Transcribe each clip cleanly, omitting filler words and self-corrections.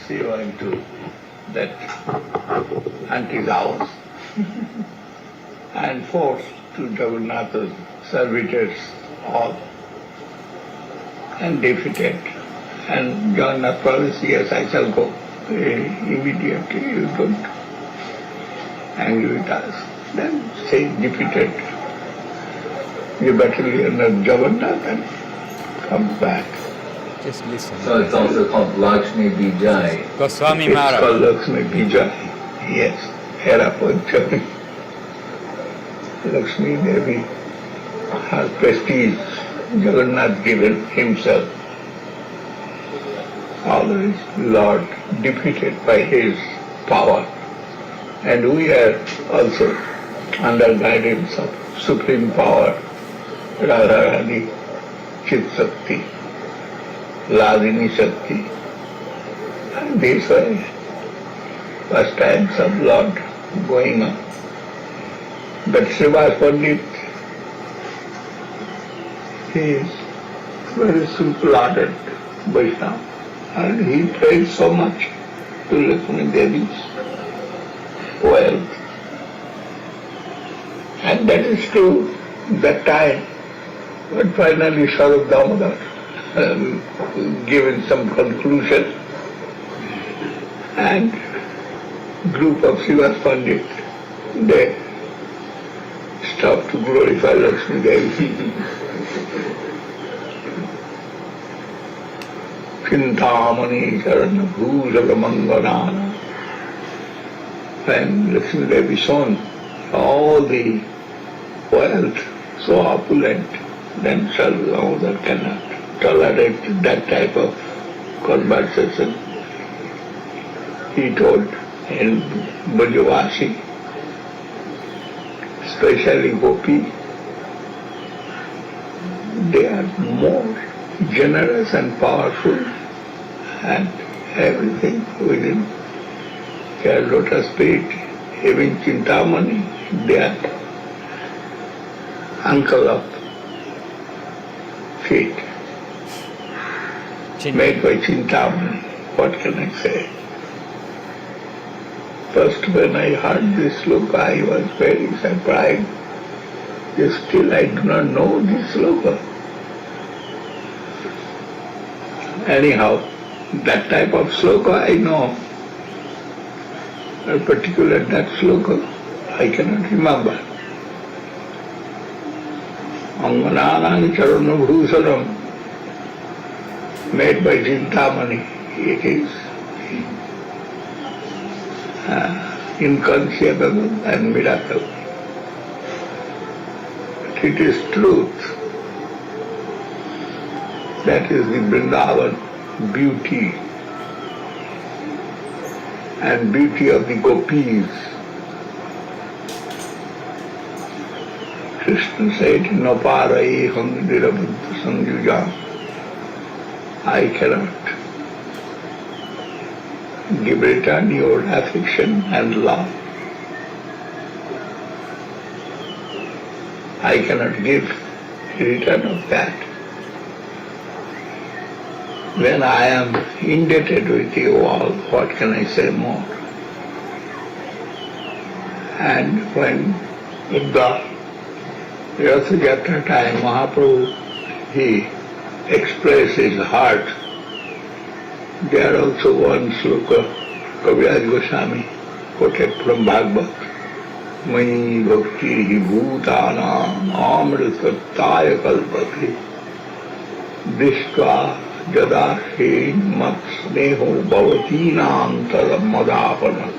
she went to that auntie's house and forced to Jagannath's servitors all and defeated. And Jagannath promised, yes, I shall go immediately, you don't angry with us. Then she defeated the battalion of Jagannath and comes back. Just listen. So it's also called Lakshmi Vijay. Goswami It's Maharaj. called Lakshmi Vijay. Yes, Hera Panchami. Lakshmi Devi, her prestige, Jagannath given himself. Always Lord defeated by his power. And we are also under guidance of supreme power, Radharani, Chit Shakti, Ladini Shakti. And these were first times of Lord going on. But Sripad Pandit, he is very simple-hearted Vaishnava, and he prayed so much to Lakshmi Devi's wealth. And that is true that time. But finally Sarup Damodar given some conclusion, and group of Sripad Pandit, they stopped to glorify Lakshmi Devi. Chintamani Charana Bhujala Mangalana. When Lakshmi Devi shown all the wealth so opulent, then Sarup Damodar cannot tolerate that type of conversation. He told in Brajavasi, especially Gopi, they are more generous and powerful, and everything within their lotus feet, even Chintamani, they are uncle of feet, made by Chintamani. What can I say? First, when I heard this sloka, I was very surprised. Still, I do not know this sloka. Anyhow, that type of sloka I know. In particular, that sloka I cannot remember. Angananang Charana Bhusaram, made by Chintamani. It is inconceivable and miracle. But it is truth. That is the Vrindavan beauty and beauty of the gopis. Krishna said, Naparai Hangdira Buddha Sanjuja. I cannot give return your affection and love. I cannot give return of that. When I am indebted with you all, what can I say more? And when in the Ratha Yatra time, Mahaprabhu, he expressed his heart. There also one sloka, Kaviraj Goswami quoted from Bhagavad, Mani Bhakti Bhutana Amritattaya Kalpati Dishka Jadashe Mat Sneho Bhavatinam Tadam Madapana.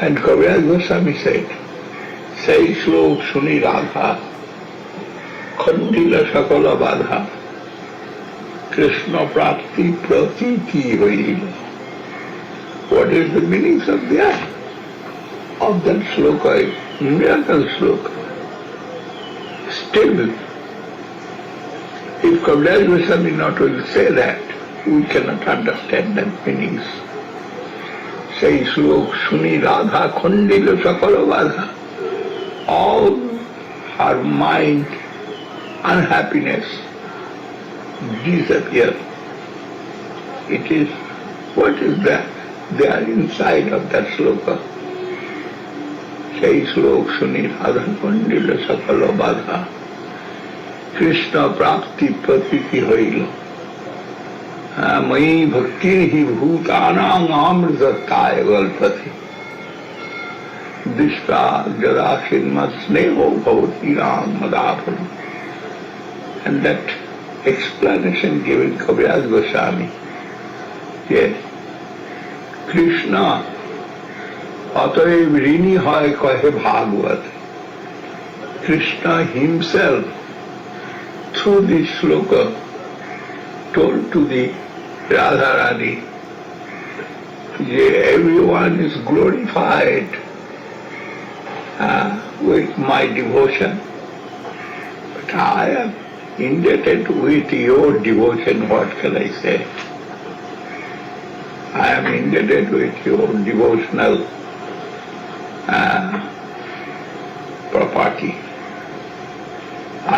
And Kaviraj Goswami said, Say Shlok Suni Radha Khandila Sakala Badha Krishna Prapti Pratiti Hoila. What is the meaning of that? Of that sloka, miracle sloka. Still, if Kaviraj Goswami not will say that, we cannot understand that meanings. Say Shlok Suni Radha Khandila Sakala Badha. All her mind unhappiness disappear. It is, what is that? They are inside of that sloka. সেই শ্লোক শুনি রাধা কণ্ডিল সকল বাধা কৃষ্ণ প্রাপ্তি প্রতীতি হইল ময়ী ভক্তির হি ভূতানাং অমৃতত্বায় গল্পতি দৃষ্টা যদা সিন্মৎ স্নেহ ভবতি Ram মদাপন. And that explanation given Kaviraj Goswami, yes, Krishna অতএব ঋণী হয় কহে ভাগবত. Krishna himself through this sloka told to the Radharani that everyone is glorified with my devotion, but I am indebted with your devotion. What can I say? I am indebted with your devotional property.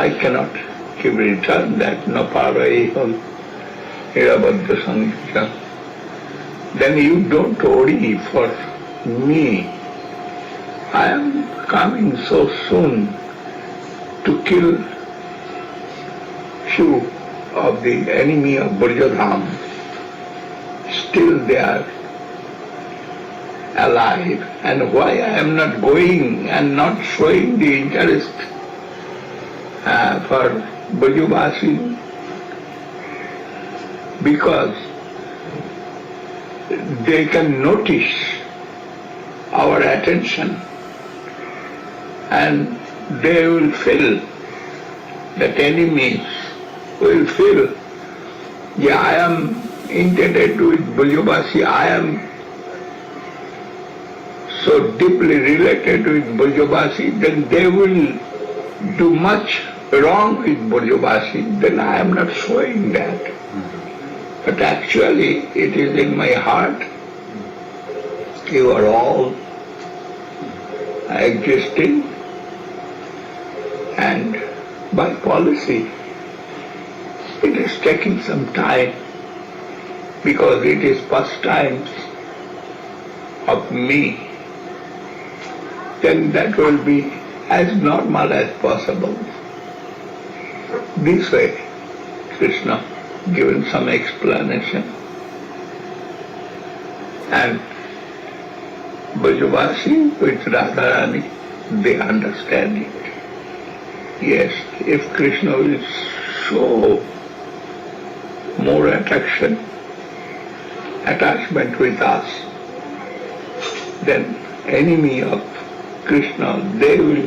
I cannot give return that no parayam irabadya sanghita. Then you don't worry for me. I am coming so soon to kill few of the enemy of Burjadham. Still they are alive, and why I am not going and not showing the interest for Brajavasi? Because they can notice our attention and they will feel, that enemies will feel, yeah, I am indebted with Brajavasi, I am so deeply related with Brajavasi, then they will do much wrong with Brajavasi, then I am not showing that. But actually it is in my heart. You are all existing, and by policy it is taking some time, because it is pastimes of me. Then that will be as normal as possible. This way, Krishna given some explanation, and Brajavasi with Radharani, they understand it. Yes, if Krishna will show more attachment with us, then enemy of Krishna, they will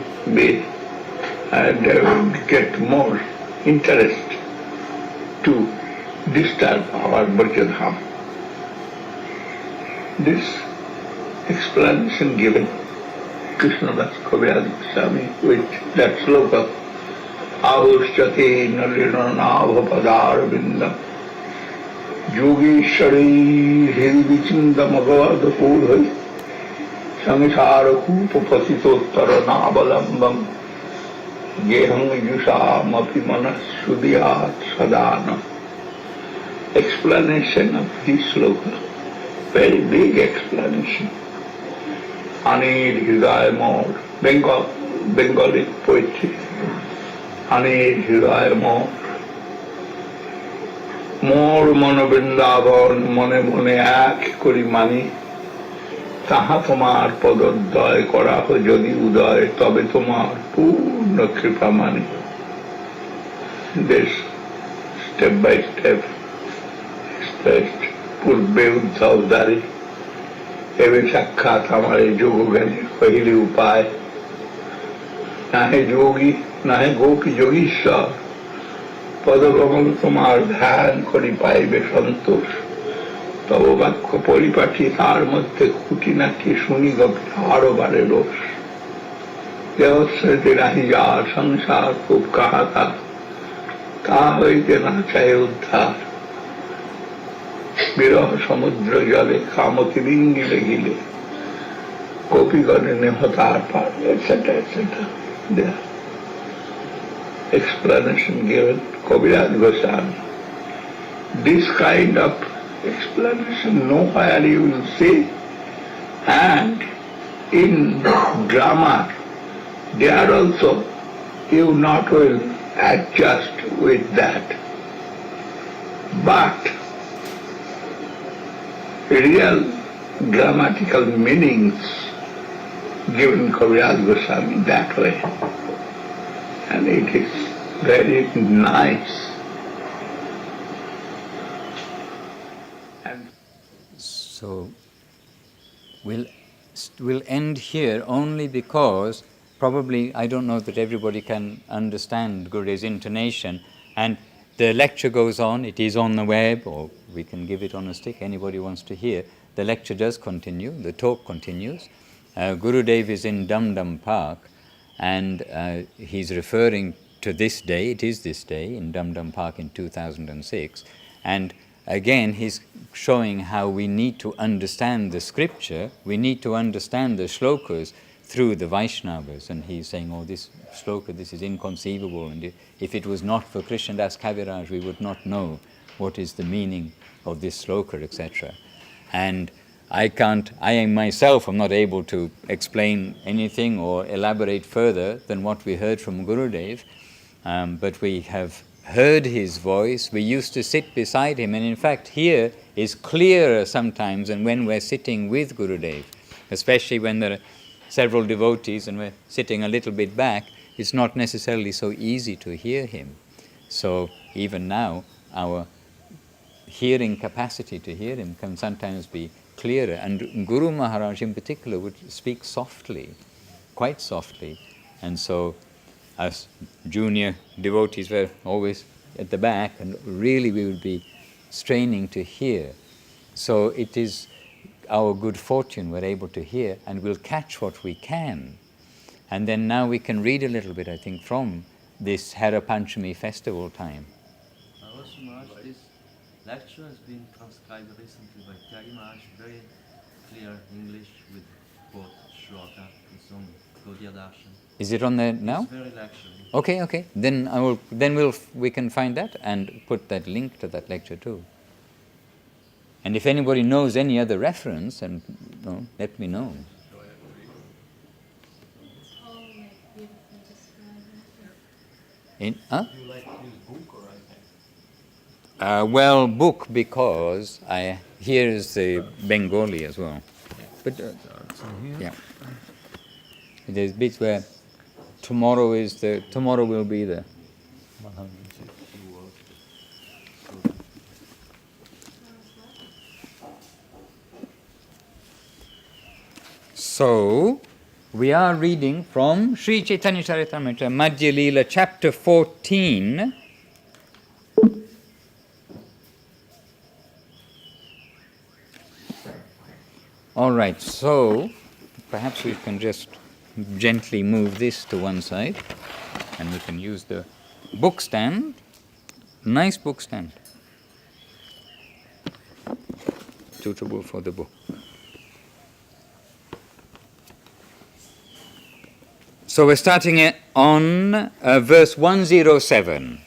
get more interest to disturb our Brajadham. This explanation given Krishna Das Kaviraj Goswami with that sloka, Avushchate nalina nabha padar vindam Yogeshwari hridichinda magavad pudhai Samsara kupa pasitotara nabalambam Geham yusam api manas sudhyat sadana. Explanation of this sloka, very big explanation. Anir Hridaya Mor, Bengali poetry. Anir Hridaya Mor, Mor Mano Vrindavan, Mone Mone Ek Kori Mani, তাহা তোমার পদোদয় করা যদি উদয় তবে তোমার পূর্ণ কৃপা মানি. This step by step expressed পূর্বে উদ্ধব দ্বারে এবে সাক্ষাৎ আমার এই যোগ জ্ঞানের কহিলি উপায়, নাহে যোগী নাহে গোপী যোগীশ্বর পদকমল তোমার ধ্যান করি পাইবে সন্তোষ. তব বাক্য পরিপাঠী তার মধ্যে খুঁটি নাকি শুনি গভীর আরো বারে রোষ. দেহস্মৃতি রাহি যার সংসার খুব কাহাতার, তা হইতে না চায় উদ্ধার. বিরহ সমুদ্র জলে কামতি বিঙ্গিলে গিলে গোপীগণে নেহ তার পার, etc. The explanation given Kaviraj Goswami this kind of explanation nowhere you will see. And in grammar, there also you not will adjust with that. But real grammatical meanings given Kaviraj Goswami that way. And it is very nice. And so we'll end here only because probably I don't know that everybody can understand Gurudev's intonation, and the lecture goes on. It is on the web, or we can give it on a stick. Anybody wants to hear. The lecture does continue. The talk continues. Gurudev is in Dum Dum Park, and he's referring to this day. It is this day in Dum Dum Park in 2006, and again he's showing how we need to understand the scripture. We need to understand the shlokas through the Vaishnavas, and he's saying, oh, this shloka, this is inconceivable, and if it was not for Krishnadas Kaviraj, we would not know what is the meaning of this shloka, etc. And I myself am not able to explain anything or elaborate further than what we heard from Gurudev, but we have heard his voice. We used to sit beside him, and in fact here is clearer sometimes than when we're sitting with Gurudev, especially when there are several devotees and we're sitting a little bit back. It's not necessarily so easy to hear him. So even now, our hearing capacity to hear him can sometimes be clearer. And Guru Maharaj in particular would speak softly, quite softly. And so us junior devotees were always at the back, and really we would be straining to hear. So it is our good fortune we're able to hear, and we'll catch what we can. And then now we can read a little bit, I think, from this Hera Panchami festival time. Also, Maharaj, this lecture has been transcribed recently by Tyagi Maharaj, very clear English with both Shloka and some Gaudiya Darshan. Is it on there now? It's very lecture. Okay. Then we can find that and put that link to that lecture too. And if anybody knows any other reference, and let me know. You like to use book or anything? Well, book, because here is the Bengali as well. But yeah, there's bits where tomorrow will be the 160 words. So, we are reading from Sri Chaitanya Charitamrita, Madhya Leela, chapter 14. All right, so perhaps we can just gently move this to one side, and we can use the book stand. Nice book stand, suitable for the book. So we're starting on verse 107.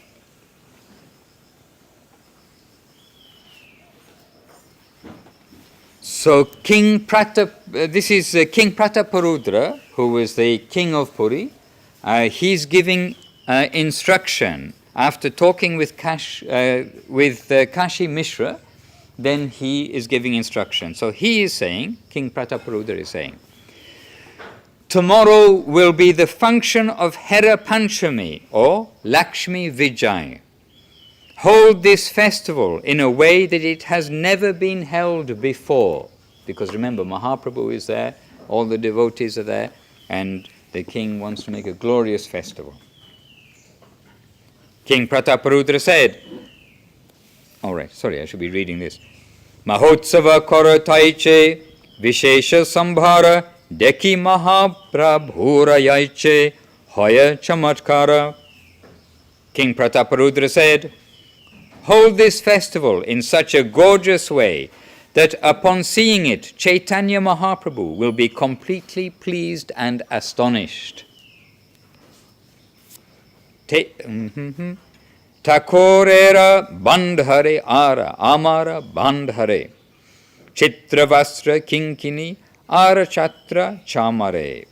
So King this is King Prataparudra, who was the king of Puri. He's giving instruction after talking with Kashi Mishra. Then he is giving instruction. So he is saying, King Prataparudra is saying, tomorrow will be the function of Hera Panchami, or Lakshmi Vijay. Hold this festival in a way that it has never been held before. Because remember, Mahaprabhu is there, all the devotees are there, and the king wants to make a glorious festival. King Prataparudra said, I should be reading this. Mahotsava kara taiche vishesha sambhara deki mahaprabhura yaiche hoya chamatkara. King Prataparudra said, hold this festival in such a gorgeous way that upon seeing it, Chaitanya Mahaprabhu will be completely pleased and Thakorera bandhare ara amara bandhare Chitravastra kinkini ara chatra chamare.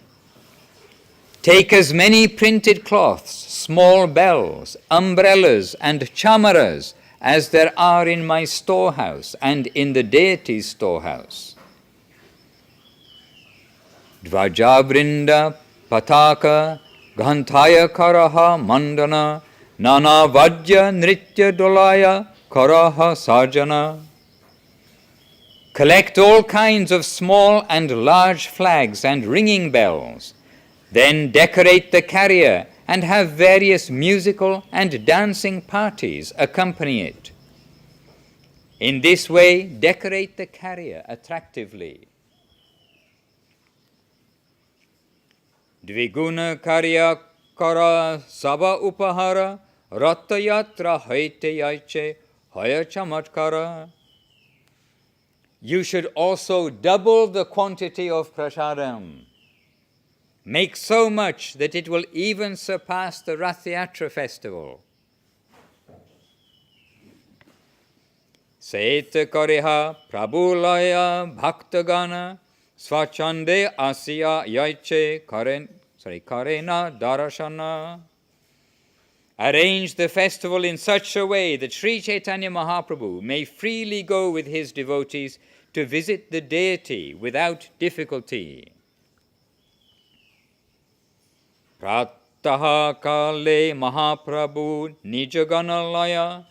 Take as many printed cloths, small bells, umbrellas and chamaras as there are in my storehouse and in the deity's storehouse. Dvajabrinda pataka ghantaya karaha mandana nana vajya nritya dolaya karaha sarjana. Collect all kinds of small and large flags and ringing bells. Then decorate the carrier and have various musical and dancing parties accompany it. In this way, decorate the carrier attractively. Dviguna karya kara saba upahara rattayatra haite yaiche haya chamatkara. You should also double the quantity of prasadam. Make so much that it will even surpass the Rath-yatra festival. Saita kariha prabhulaya bhaktagana swachande asya yaiche karena darashana. Arrange the festival in such a way that Sri Chaitanya Mahaprabhu may freely go with his devotees to visit the deity without difficulty. Prataha kale Mahaprabhu nijaganalaya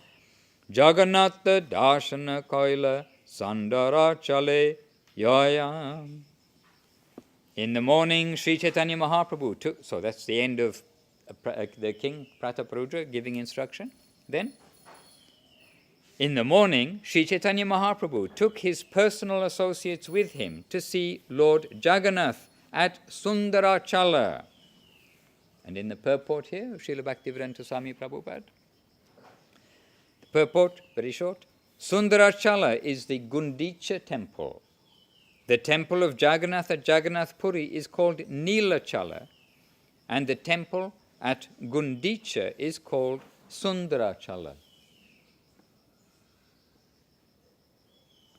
Jagannath darshana kaila sandara chale yaya. In the morning, Sri Chaitanya Mahaprabhu took, so that's the end of the king Prataparudra giving instruction. Then, in the morning, Sri Chaitanya Mahaprabhu took his personal associates with him to see Lord Jagannath at Sundarachala. And in the purport here of Srila Bhaktivedanta Swami Prabhupada, the purport, very short, Sundarachala is the Gundicha temple. The temple of Jagannath at Jagannath Puri is called Nilachala, and the temple at Gundicha is called Sundarachala.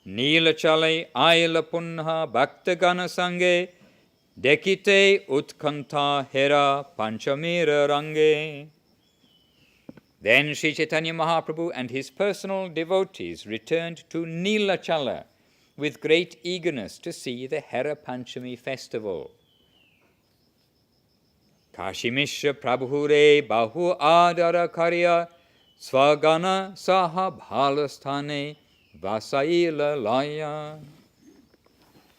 Nilachale ayala punha bhaktagana sange dekite utkanta hera panchamira range. Then Sri Chaitanya Mahaprabhu and his personal devotees returned to Nilachala with great eagerness to see the Hera Panchami festival. Kashimishra Prabhure Bahu Adara Karya Swagana Saha Bhalasthane Vasaila Laya.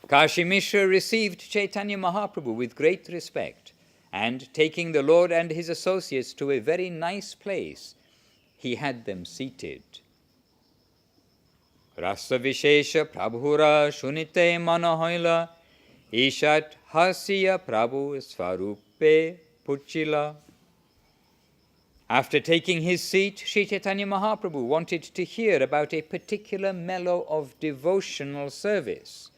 Kashi Mishra received Chaitanya Mahaprabhu with great respect, and taking the Lord and his associates to a very nice place, he had them seated. Rasa Vishesha Prabhura Shunite Manahoila Ishat Hasya Prabhu Svarupe Puchila. After taking his seat, Sri Chaitanya Mahaprabhu wanted to hear about a particular mellow of devotional service.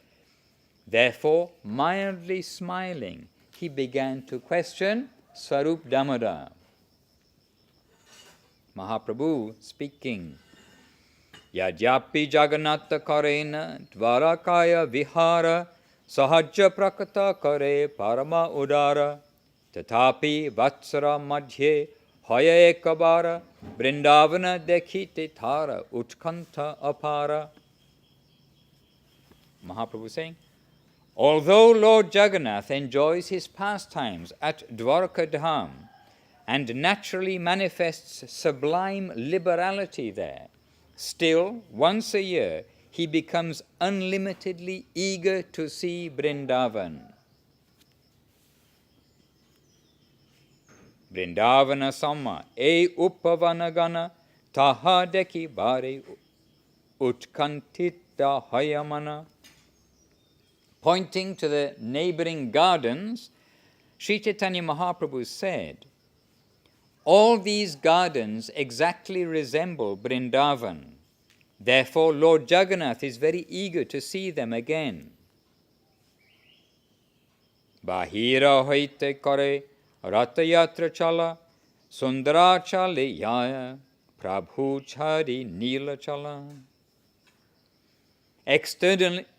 Therefore, mildly smiling, he began to question Swarup Damodar. Mahaprabhu speaking, Yajyapi Jagannatha karena dvarakaya vihara sahajya prakata kare parama udara tatapi vatsara madhye Haya ekabara, Vrindavana dekhite thara, utkanta apara. Mahaprabhu saying, although Lord Jagannath enjoys his pastimes at Dwarka Dham and naturally manifests sublime liberality there, still, once a year, he becomes unlimitedly eager to see Vrindavan. Vrindavana Sama, e Upavanagana, Taha Deki Bari Utkantita Hayamana. Pointing to the neighboring gardens, Sri Chaitanya Mahaprabhu said, all these gardens exactly resemble Vrindavan. Therefore, Lord Jagannath is very eager to see them again. Bahira hoite kare Rathayatra chala, Sundara chale yaya, Prabhu Chari Nilachala.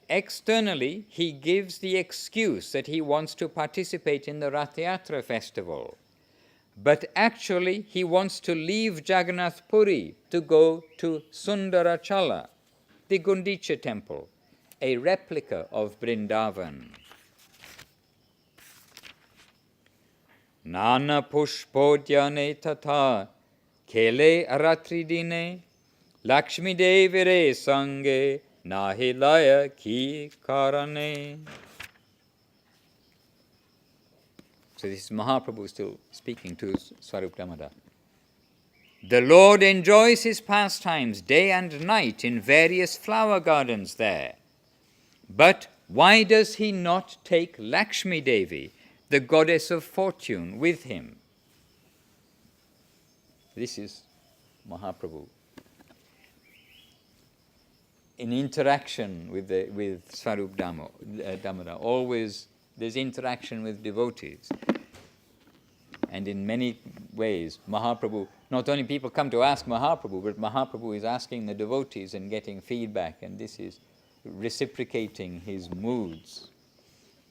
Externally, he gives the excuse that he wants to participate in the Rath Yatra festival. But actually, he wants to leave Jagannath Puri to go to Sundarachala, the Gundicha temple, a replica of Vrindavan. Nana pushpodyane tata kele aratridine Lakshmi Devi re sange nahilaya ki karane. So this is Mahaprabhu still speaking to Swarup Damodar. The Lord enjoys his pastimes day and night in various flower gardens there. But why does he not take Lakshmi Devi, the goddess of fortune, with him? This is Mahaprabhu. In interaction with Swarup Damodar, always there's interaction with devotees. And in many ways, Mahaprabhu, not only people come to ask Mahaprabhu, but Mahaprabhu is asking the devotees and getting feedback, and this is reciprocating his moods.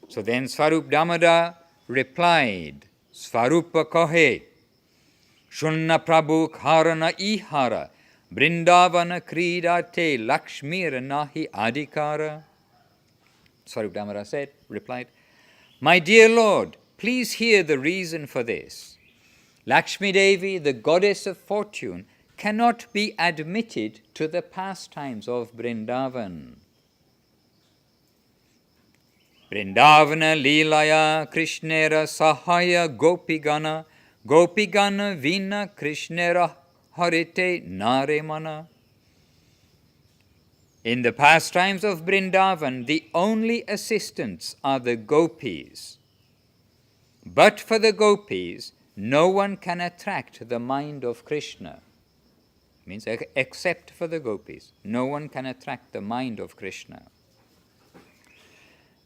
So then Swarup Damodar replied, Swarupa kahe, Shunna Prabhu Kharana ihara, Brindavana kridate Lakshmira nahi adhikara. Swarup Damodar replied, My dear Lord, please hear the reason for this. Lakshmi Devi, the goddess of fortune, cannot be admitted to the pastimes of Vrindavan. Vrindavana Leelaya Krishnera Sahaya Gopigana Vina Krishnera Harite Naremana. In the pastimes of Vrindavan, the only assistants are the gopis. But for the gopis, no one can attract the mind of Krishna. Means except for the gopis, no one can attract the mind of Krishna.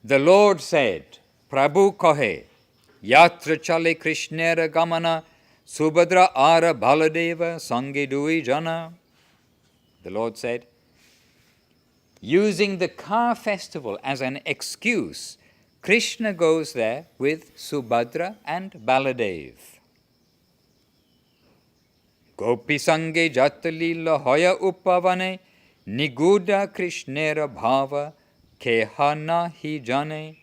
The Lord said, Prabhu kahe, Yatra chale Krishnera gamana, Subhadra ara baladeva sange dui jana. The Lord said, using the car festival as an excuse, Krishna goes there with Subhadra and Baladev. Gopi sange jatalila hoya uppavane, niguda Krishnera bhava, kehana hi jane.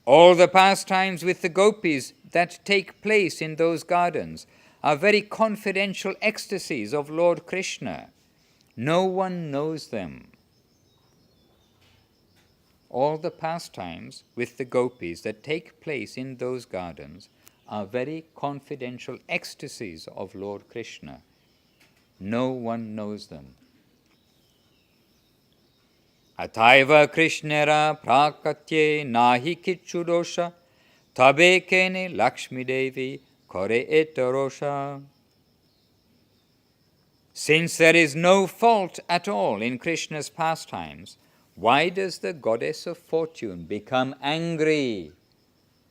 All the pastimes with the gopis that take place in those gardens are very confidential ecstasies of Lord Krishna. No one knows them. All the pastimes with the gopis that take place in those gardens are very confidential ecstasies of Lord Krishna. No one knows them. Ataiva Krishnera prakatye nahi kichudosha tabe kene Lakshmi Devi kore etarosha. Since there is no fault at all in Krishna's pastimes, why does the goddess of fortune become angry?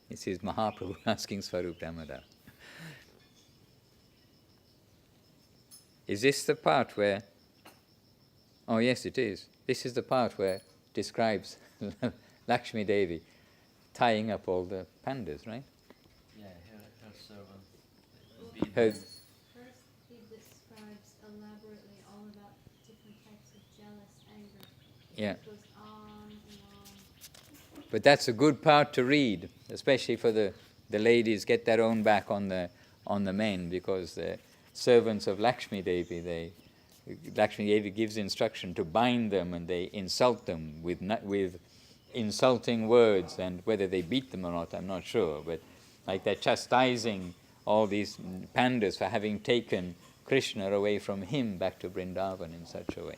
This is Mahaprabhu asking Swarup Damodar. Is this the part where... Oh yes, it is. This is the part where it describes Lakshmi Devi tying up all the pandas, right? Yeah, her servant. Her- First, he describes elaborately all about different types of jealous anger. Yeah. It goes on and on. But that's a good part to read, especially for the ladies. Get their own back on the men, because the servants of Lakshmi Devi, Lakshmi Devi gives instruction to bind them, and they insult them with insulting words, and whether they beat them or not, I'm not sure, but like they're chastising all these pandas for having taken Krishna away from him back to Vrindavan in such a way.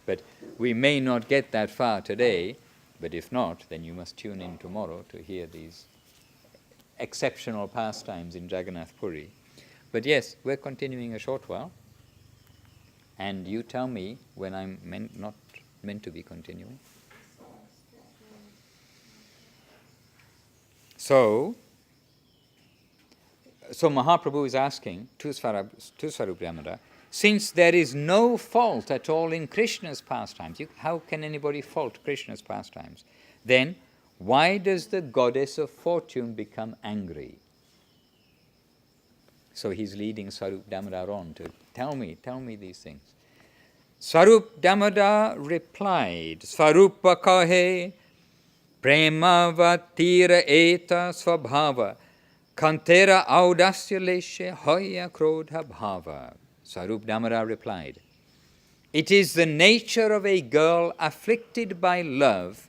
But we may not get that far today, but if not, then you must tune in tomorrow to hear these exceptional pastimes in Jagannath Puri. But yes, we're continuing a short while, and you tell me when I'm not meant to be continuing. So So Mahaprabhu is asking to Swarup Damodar, since there is no fault at all in Krishna's pastimes, how can anybody fault Krishna's pastimes? Then why does the goddess of fortune become angry? So he's leading Swarup Damodar on to tell me these things. Swarup Damodar replied, Swarupa kahe prema vatira eta svabhava kantera audasya leshe hoya krodha bhava. Swarup Damodar replied, it is the nature of a girl afflicted by love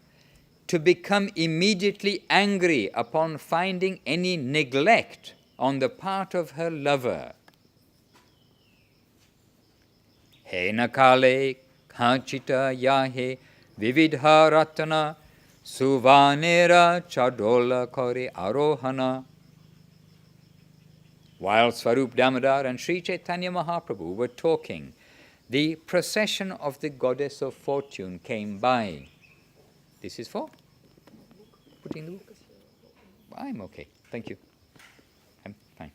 to become immediately angry upon finding any neglect on the part of her lover. Hena kale khachita yahe vividha ratana suvanera chadola kore arohana. While Swarup Damodar and Sri Chaitanya Mahaprabhu were talking, the procession of the goddess of fortune came by. This is for putting the book. I'm okay, thank you. I'm fine.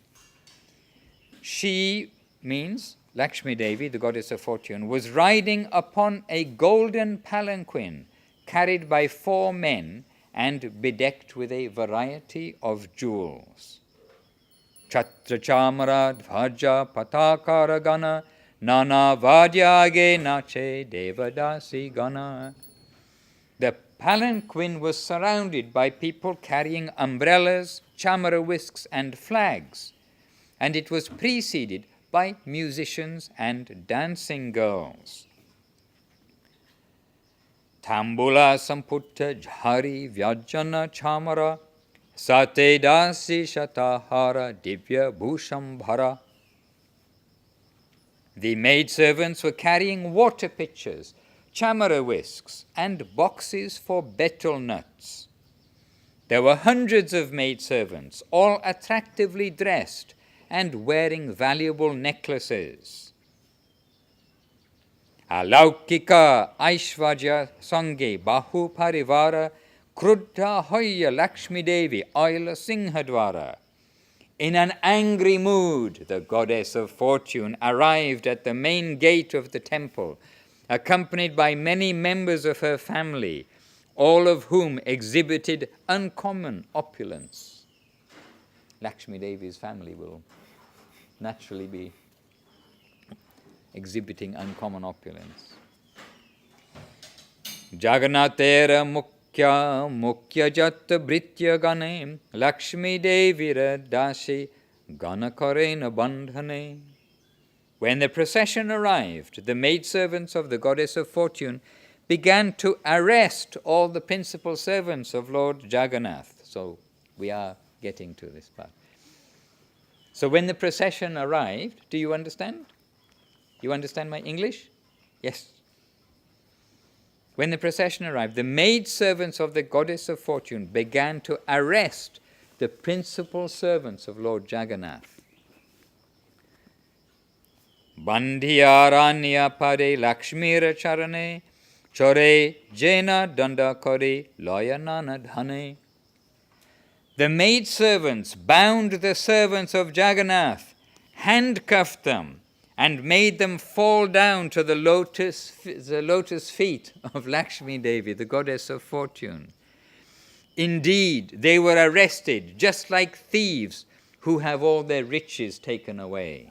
She means Lakshmi Devi, the goddess of fortune, was riding upon a golden palanquin carried by 4 men and bedecked with a variety of jewels. Chatra chamara dhvaja patakara gana nana vadyage nache devadasi gana. The palanquin was surrounded by people carrying umbrellas, chamara whisks and flags, and it was preceded by musicians and dancing girls. Tambula samputta jhari vyajana chamara sate dasi shatahara divya bhushambhara. The maidservants were carrying water pitchers, chamara whisks, and boxes for betel nuts. There were hundreds of maidservants, all attractively dressed and wearing valuable necklaces. Alaukika Aishvarya Sange Bahu Parivara Kruddha Hoya Lakshmi Devi Aila Singhadwara. In an angry mood, the goddess of fortune arrived at the main gate of the temple, accompanied by many members of her family, all of whom exhibited uncommon opulence. Lakshmi Devi's family will naturally be exhibiting uncommon opulence. Jagannathera Mukya Jat Britya Gane Lakshmi Devira Dasi Ganakarena Bandhane. When the procession arrived, the maidservants of the goddess of fortune began to arrest all the principal servants of Lord Jagannath. So we are getting to this part. So when the procession arrived, do you understand? You understand my English? Yes. When the procession arrived, the maidservants of the goddess of fortune began to arrest the principal servants of Lord Jagannath. Bandhyaranya pade Lakshmira charane chore jena danda kore loyanana dhane. The maidservants bound the servants of Jagannath, handcuffed them, and made them fall down to the lotus feet of Lakshmi Devi, the goddess of fortune. Indeed, they were arrested just like thieves who have all their riches taken away.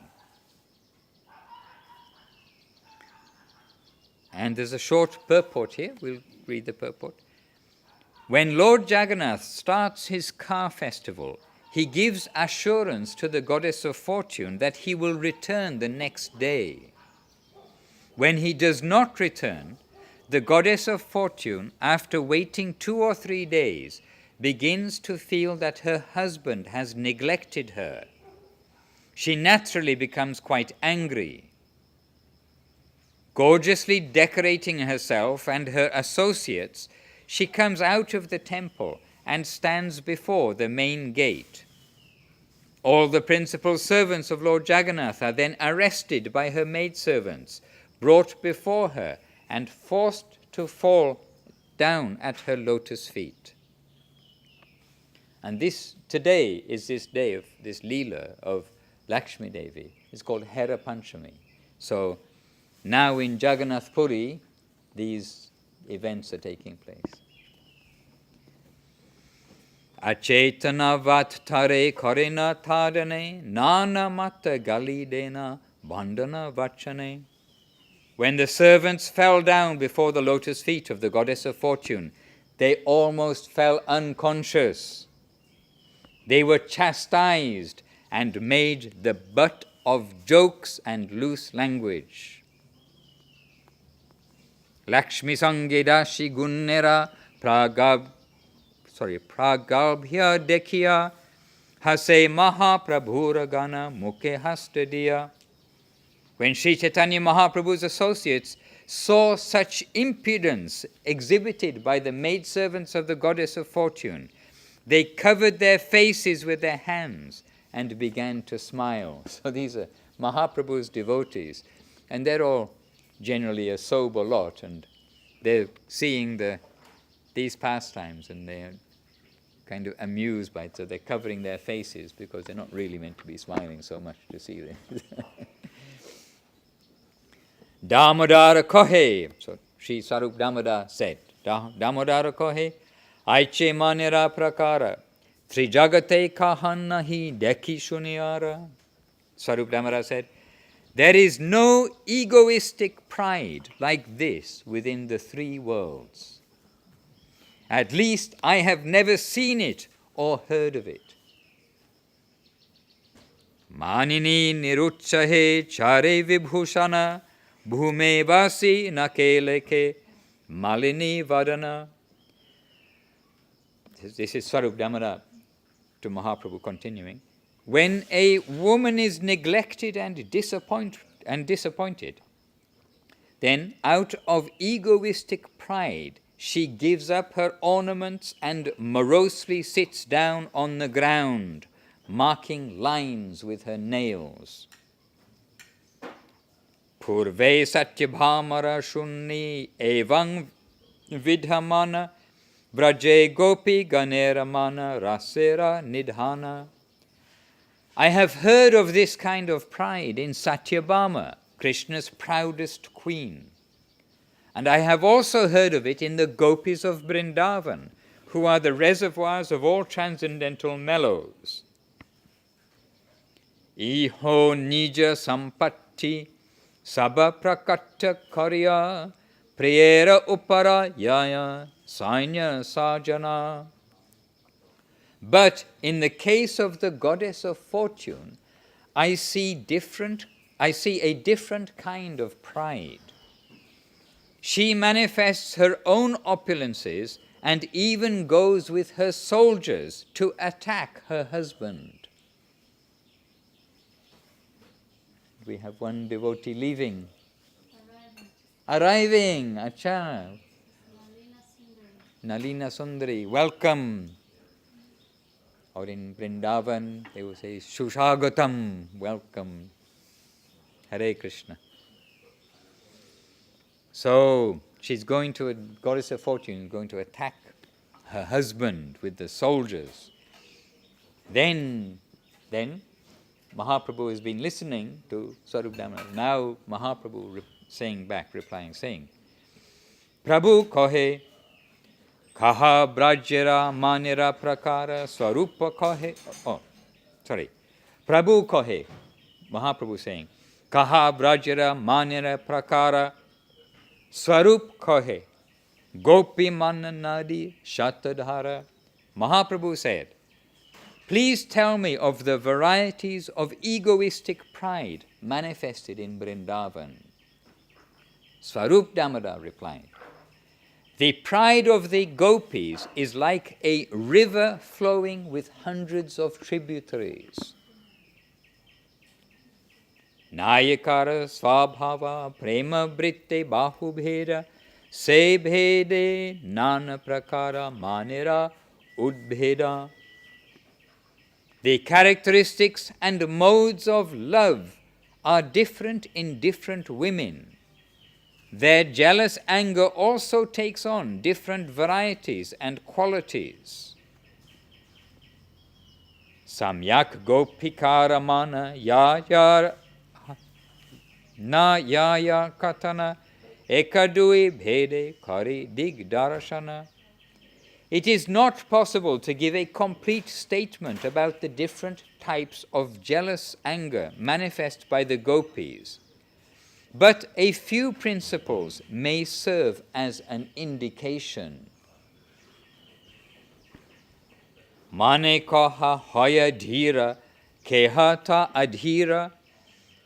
And there's a short purport here. We'll read the purport. When Lord Jagannath starts his car festival, he gives assurance to the goddess of fortune that he will return the next day. When he does not return, the goddess of fortune, after waiting 2 or 3 days, begins to feel that her husband has neglected her. She naturally becomes quite angry. Gorgeously decorating herself and her associates, she comes out of the temple and stands before the main gate. All the principal servants of Lord Jagannath are then arrested by her maidservants, brought before her, and forced to fall down at her lotus feet. And this today is this day of this Leela of Lakshmi Devi. It's called Hera Panchami. So now in Jagannath Puri, these events are taking place. Achetana vat tare korena tadane, nana mata galidena, bandana vachane. When the servants fell down before the lotus feet of the goddess of fortune, they almost fell unconscious. They were chastised and made the butt of jokes and loose language. Lakshmi sangedashi gunnera pragalbhya dekhiya hase mahaprabhuragana mukhe hastadiya. When Sri Chaitanya Mahaprabhu's associates saw such impudence exhibited by the maidservants of the goddess of fortune, they covered their faces with their hands and began to smile. So these are Mahaprabhu's devotees, and they're all generally a sober lot, and they're seeing these pastimes, and they're kind of amused by it, so they're covering their faces because they're not really meant to be smiling so much to see them. Damodara kohe, so Sri Sarup Damodar said, Damodara kohe, aiche manera prakara, trijagate kahannahi dekhi shuniyara. Sarup Damodar said, there is no egoistic pride like this within the three worlds. At least I have never seen it or heard of it. Manini niruchahe chare vibhushana bhume vasi nakeleke malini vadana. This is Swarup Damodar to Mahaprabhu continuing. When a woman is neglected and disappointed, then out of egoistic pride she gives up her ornaments and morosely sits down on the ground, marking lines with her nails. Purve satyabhamara shunni evang vidhamana vraje gopi ganeramana rasera nidhana. I have heard of this kind of pride in Satyabhama, Krishna's proudest queen. And I have also heard of it in the gopis of Vrindavan, who are the reservoirs of all transcendental mellows. Iho nija sampatti sabha prakatya karya priyera upara yaya sainya sajana. But in the case of the goddess of fortune, I see a different kind of pride. She manifests her own opulences and even goes with her soldiers to attack her husband. We have one devotee leaving. Arriving. Acha. Nalina Sundari. Welcome. Or in Vrindavan, they will say, Shushagatam, welcome. Hare Krishna. So, she's going to, a goddess of fortune, going to attack her husband with the soldiers. Then Mahaprabhu has been listening to Swarup Damodar. Now Mahaprabhu replying, saying, Prabhu kohe, kaha brajera manira prakara swarupa kohe. Prabhu kohe, Mahaprabhu saying, kaha brajera manira prakara swarup kohe, gopi mananadi shatadhara. Mahaprabhu said, please tell me of the varieties of egoistic pride manifested in Vrindavan. Swarup Damodar replied, the pride of the gopis is like a river flowing with hundreds of tributaries. Nayakara svabhava prema britte bahubheda se bhede nana prakara manira udbheda. The characteristics and modes of love are different in different women. Their jealous anger also takes on different varieties and qualities. Samyak gopikaramana ya na ya katana ekadui bhede kari digdarashana. It is not possible to give a complete statement about the different types of jealous anger manifest by the gopis, but a few principles may serve as an indication. Mane kaha hoya dhira keha ta adhira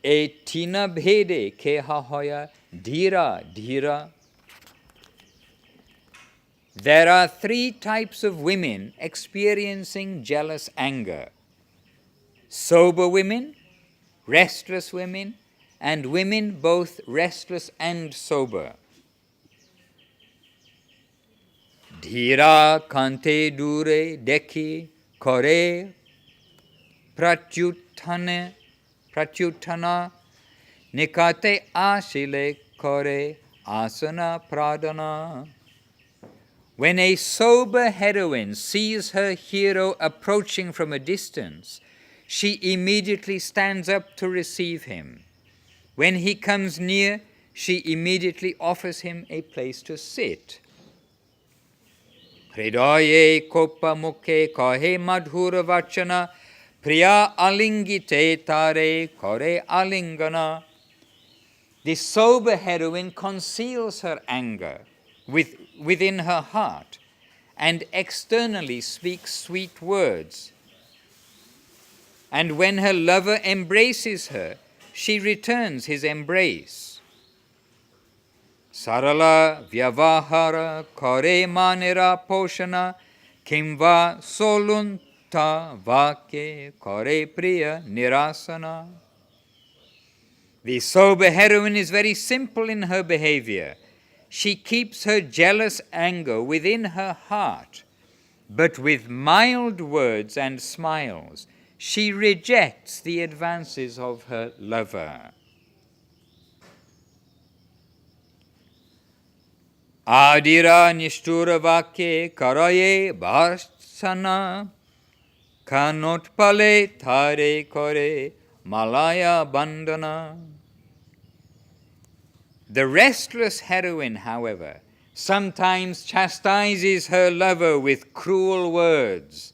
e tina bhede keha hoya dhira dhira. There are three types of women experiencing jealous anger: sober women, restless women, and women both restless and sober. Dhira kante dure dekhi kore pratyuttana nikate ashile kore asana pradana. When a sober heroine sees her hero approaching from a distance, she immediately stands up to receive him. When he comes near, she immediately offers him a place to sit. Hridaye kopa mukhe kahe madhura vachana priya alingite tare kore alingana. The sober heroine conceals her anger within her heart and externally speaks sweet words. And when her lover embraces her, she returns his embrace. Sarala vyavahara kare manira poshana kimva solunta vake kare priya nirasana. The sober heroine is very simple in her behavior. She keeps her jealous anger within her heart, but with mild words and smiles, she rejects the advances of her lover. Adira nishtura vakye karaye bharsana kanotpale thare kore malaya bandana. The restless heroine, however, sometimes chastises her lover with cruel words,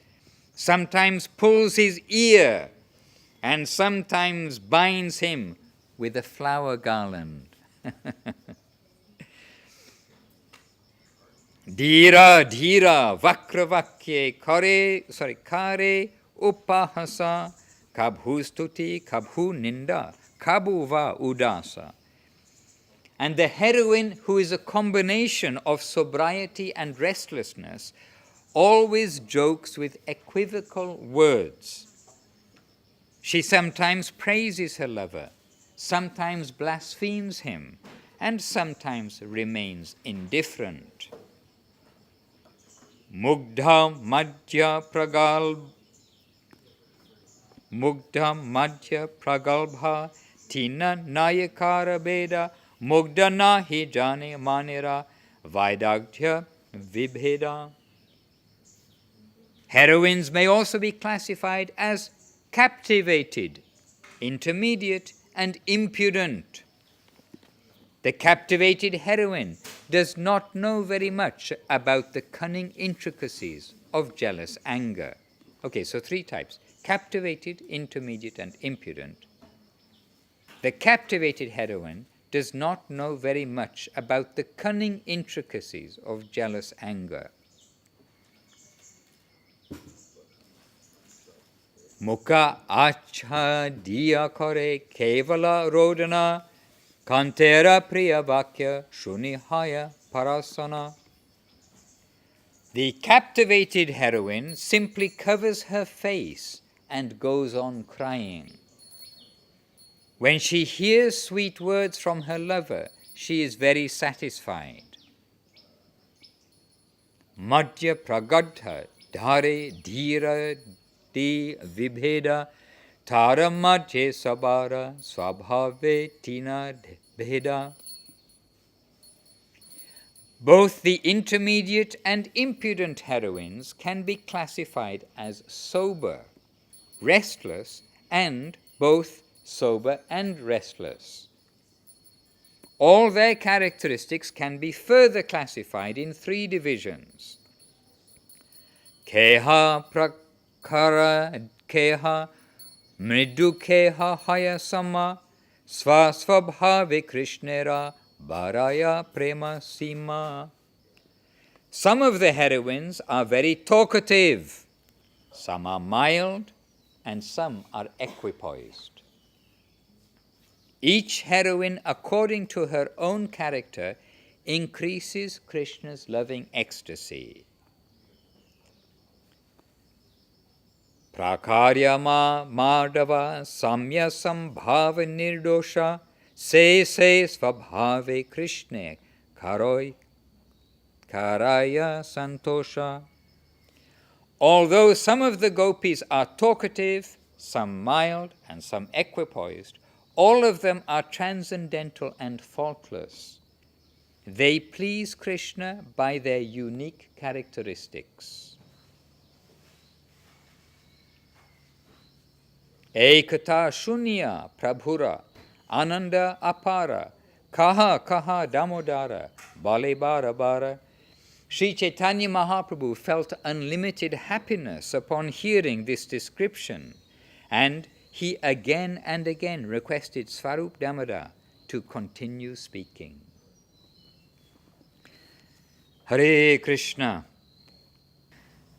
sometimes pulls his ear, and sometimes binds him with a flower garland. Dhira dhira vakravakye kare upahasa kabhu stuti kabhu ninda kabhuva udasa. And the heroine, who is a combination of sobriety and restlessness, always jokes with equivocal words. She sometimes praises her lover, sometimes blasphemes him, and sometimes remains indifferent. Mugdha madhya pragalbha tina nayakara beda mugdha nahi jane manira vaidagya vibheda. Heroines may also be classified as captivated, intermediate, and impudent. The captivated heroine does not know very much about the cunning intricacies of jealous anger. Okay, so three types: captivated, intermediate, and impudent. The captivated heroine does not know very much about the cunning intricacies of jealous anger. Mukha acha diya kare kevala rodana kantera priya vakya shunihaya parasana. The captivated heroine simply covers her face and goes on crying. When she hears sweet words from her lover, she is very satisfied. Madhya pragadha dhare dhira di vibheda tara madhye sabara swabhave tina bheda. Both the intermediate and impudent heroines can be classified as sober. restless, and both sober and restless. All their characteristics can be further classified in 3 divisions. Keha prakhara keha, mridu keha hayasama, svasvabhave krishnera, bharaya prema sima. Some of the heroines are very talkative, some are mild, and some are equipoised. Each heroine, according to her own character, increases Krishna's loving ecstasy. Prakarya ma madhava samya sambhava nirdosha se svabhave Krishna karaya santosha. Although some of the gopis are talkative, some mild, and some equipoised, all of them are transcendental and faultless. They please Krishna by their unique characteristics. Ekata shunya prabhura, ananda apara, kaha kaha damodara, bale bara bara. Sri Chaitanya Mahaprabhu felt unlimited happiness upon hearing this description, and he again and again requested Svarup Damodar to continue speaking. Hare Krishna.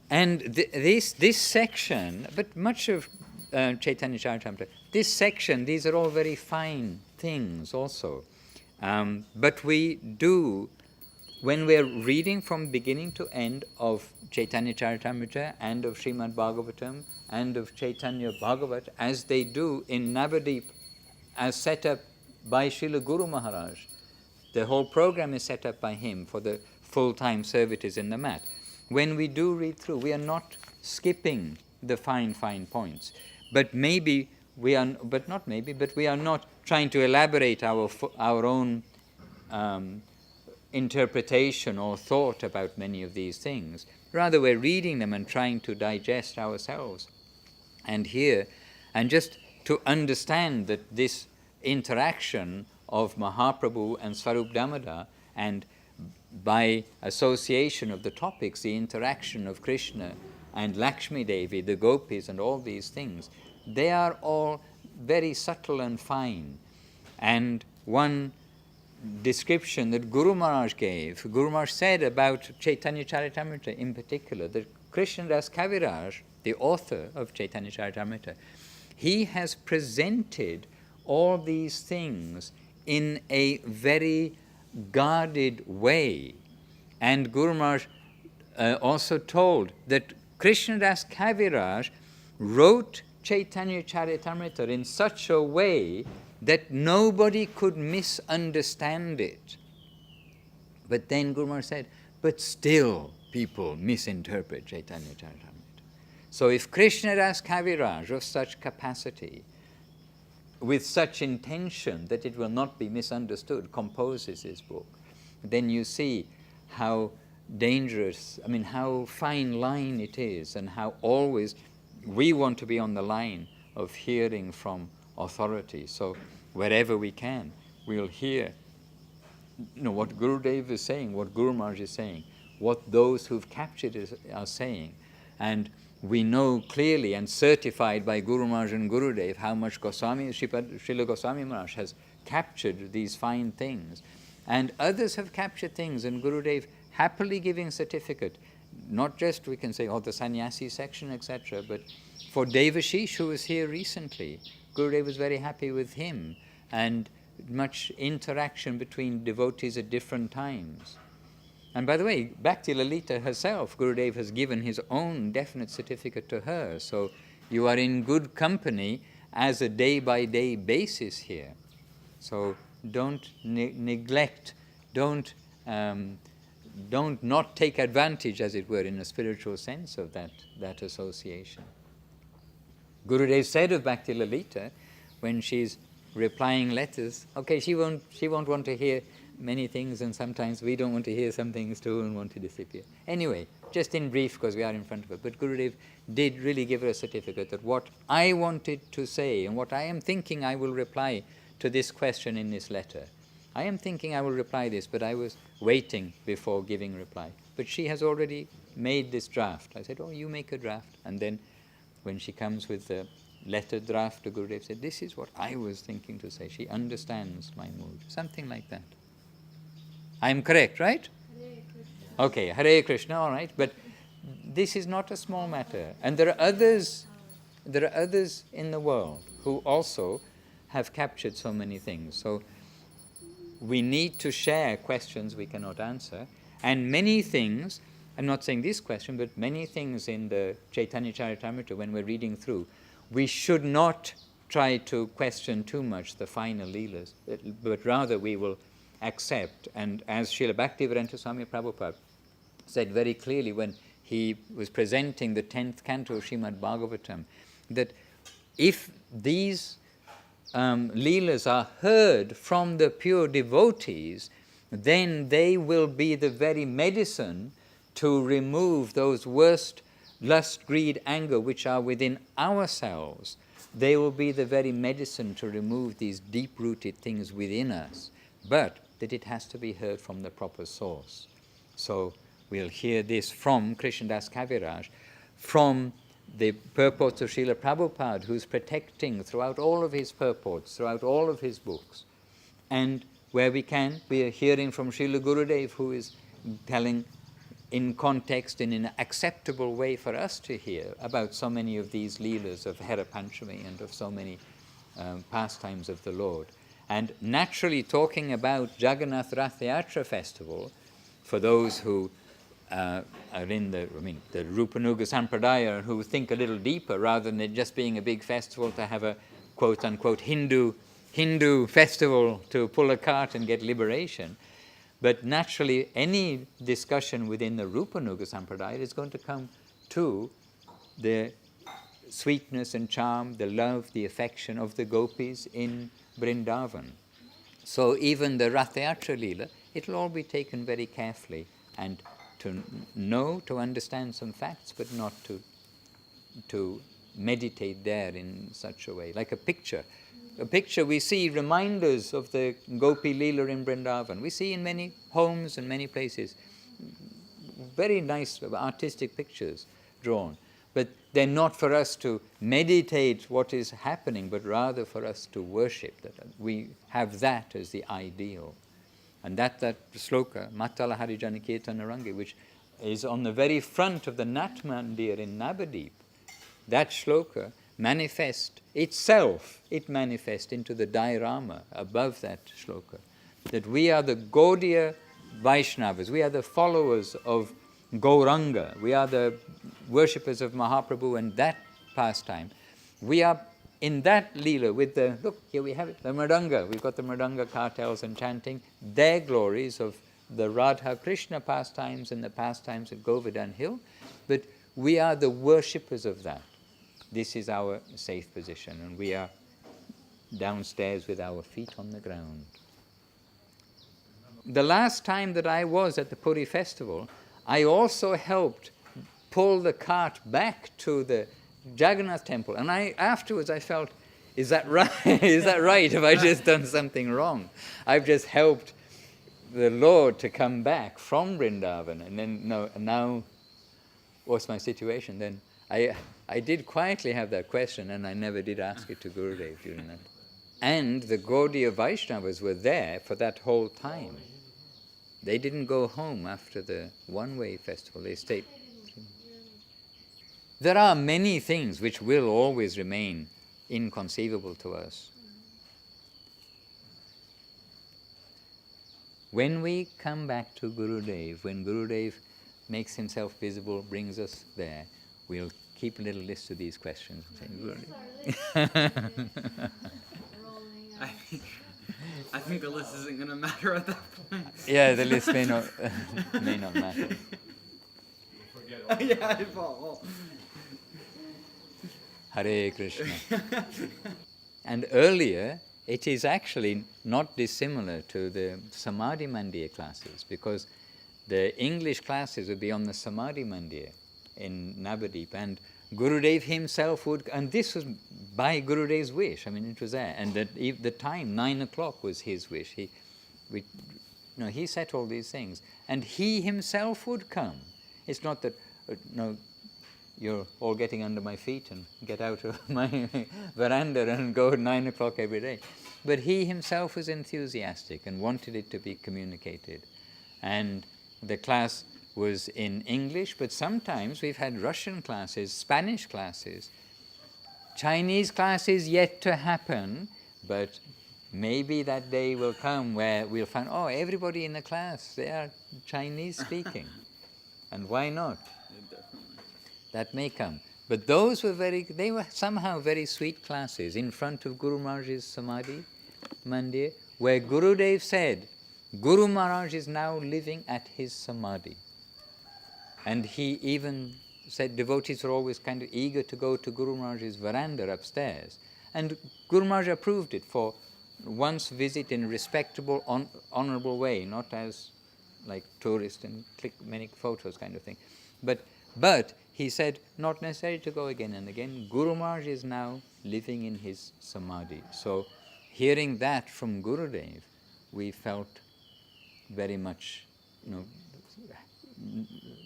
And this section, but much of Chaitanya Charitamrita, this section, these are all very fine things also. But we do, when we're reading from beginning to end of Chaitanya Charitamrita and of Srimad Bhagavatam and of Chaitanya Bhagavat, as they do in Navadip, as set up by Srila Guru Maharaj, the whole program is set up by him for the full-time servitors in the mat. When we do read through, we are not skipping the fine points. But we are not trying to elaborate our own interpretation or thought about many of these things. Rather, we're reading them and trying to digest ourselves and hear, and just to understand that this interaction of Mahaprabhu and Svarup Damodar, and by association of the topics, the interaction of Krishna and Lakshmi Devi, the gopis and all these things, they are all very subtle and fine. And one description that Guru Maharaj gave, Guru Maharaj said about Chaitanya Charitamrita in particular, that Krishnadas Kaviraj, the author of Chaitanya Charitamrita, he has presented all these things in a very guarded way. And Guru Maharaj also told that Krishnadas Kaviraj wrote Chaitanya Charitamrita in such a way that nobody could misunderstand it. But then Guru Maharaj said, but still people misinterpret Chaitanya Charitamrita. So if Krishnadas Kaviraj of such capacity, with such intention that it will not be misunderstood, composes his book, then you see how dangerous, how fine line it is, and how always we want to be on the line of hearing from authority. So wherever we can, we'll hear what Gurudev is saying, what Guru Maharaj is saying, what those who've captured it are saying. And we know clearly and certified by Guru Maharaj and Gurudev how much Srila Goswami Maharaj has captured these fine things. And others have captured things, and Gurudev happily giving certificate. Not just, we can say, the sannyasi section, etc., but for Devashish, who was here recently, Gurudev was very happy with him, and much interaction between devotees at different times. And by the way, Bhakti Lalita herself, Gurudev has given his own definite certificate to her. So you are in good company as a day-by-day basis here. So don't neglect, don't not take advantage, as it were, in a spiritual sense of that association. Gurudev said of Bhakti Lalita, when she's replying letters, she won't want to hear many things, and sometimes we don't want to hear some things too and want to disappear. Anyway, just in brief because we are in front of it, but Gurudev did really give her a certificate that what I wanted to say and what I am thinking I will reply to this question in this letter. I am thinking I will reply this, but I was waiting before giving reply. But she has already made this draft. I said, oh, you make a draft. And then when she comes with the letter draft to Gurudev, said, this is what I was thinking to say. She understands my mood. Something like that. I am correct, right? Hare Krishna. Okay, Hare Krishna, all right. But this is not a small matter. And there are others in the world who also have captured so many things. So we need to share questions we cannot answer. And many things, I'm not saying this question, but many things in the Chaitanya Charitamrita, when we're reading through, we should not try to question too much the final leelas, but rather we will accept. And as Srila Bhaktivedanta Swami Prabhupada said very clearly when he was presenting the 10th canto of Srimad Bhagavatam, that if these leelas are heard from the pure devotees, then they will be the very medicine to remove those worst lust, greed, anger which are within ourselves. They will be the very medicine to remove these deep-rooted things within us, but that it has to be heard from the proper source. So we'll hear this from Krishnadas Kaviraj, from the purports of Srila Prabhupada, who's protecting throughout all of his purports, throughout all of his books. And where we can, we are hearing from Srila Gurudev, who is telling in context, in an acceptable way for us to hear about so many of these leelas of Hera Panchami and of so many pastimes of the Lord. And naturally talking about Jagannath Rath Yatra festival, for those who are in the Rupanuga Sampradaya, who think a little deeper rather than it just being a big festival to have a quote-unquote Hindu festival to pull a cart and get liberation. But naturally, any discussion within the Rupanuga Sampradaya is going to come to the sweetness and charm, the love, the affection of the gopis in Vrindavan. So even the Rath Yatra Leela, it will all be taken very carefully and to know, to understand some facts, but not to meditate there in such a way. Like a picture. A picture, we see reminders of the Gopi Leela in Vrindavan. We see in many homes and many places very nice artistic pictures drawn. But they're not for us to meditate what is happening, but rather for us to worship. That we have that as the ideal. And that sloka, Matala Harijana Kirtana Rangi, which is on the very front of the Nat Mandir in Navadip, that shloka manifests itself, it manifests into the Dairama above that shloka. That we are the Gaudiya Vaishnavas, we are the followers of Gauranga, we are the worshippers of Mahaprabhu and that pastime. We are in that Leela with the, look, here we have it, the Mridanga. We've got the Mridanga cartels and chanting their glories of the Radha Krishna pastimes and the pastimes at Govardhan Hill. But we are the worshippers of that. This is our safe position, and we are downstairs with our feet on the ground. The last time that I was at the Puri festival, I also helped pull the cart back to the Jagannath temple, and afterwards I felt, is that right? Is that right? Have I just done something wrong? I've just helped the Lord to come back from Vrindavan, and then now what's my situation then? I did quietly have that question, and I never did ask it to Gurudev during that. And the Gaudiya Vaishnavas were there for that whole time. They didn't go home after the one-way festival. They stayed. There are many things which will always remain inconceivable to us. When we come back to Gurudev, when Gurudev makes himself visible, brings us there, we'll keep a little list of these questions and say, I think the list isn't going to matter at that point. yeah, the list may not matter. Yeah, I fall. Hare Krishna. And earlier, it is actually not dissimilar to the Samadhi Mandir classes, because the English classes would be on the Samadhi Mandir in Navadip, and Gurudev himself would, and this was by Gurudev's wish, I mean it was there, and at the time, 9 o'clock was his wish. He set all these things, and he himself would come. It's not that, you're all getting under my feet and get out of my veranda and go at 9 o'clock every day. But he himself was enthusiastic and wanted it to be communicated. And the class was in English, but sometimes we've had Russian classes, Spanish classes, Chinese classes yet to happen, but maybe that day will come where we'll find, everybody in the class, they are Chinese speaking. And why not? That may come. But those were they were somehow very sweet classes in front of Guru Maharaj's Samadhi Mandir, where Gurudev said, Guru Maharaj is now living at his Samadhi. And he even said devotees were always kind of eager to go to Guru Maharaj's veranda upstairs. And Guru Maharaj approved it for once visit in a respectable, honorable way, not as like tourist and click many photos kind of thing. But he said, not necessary to go again and again. Guru Maharaj is now living in his Samadhi. So hearing that from Gurudev, we felt very much,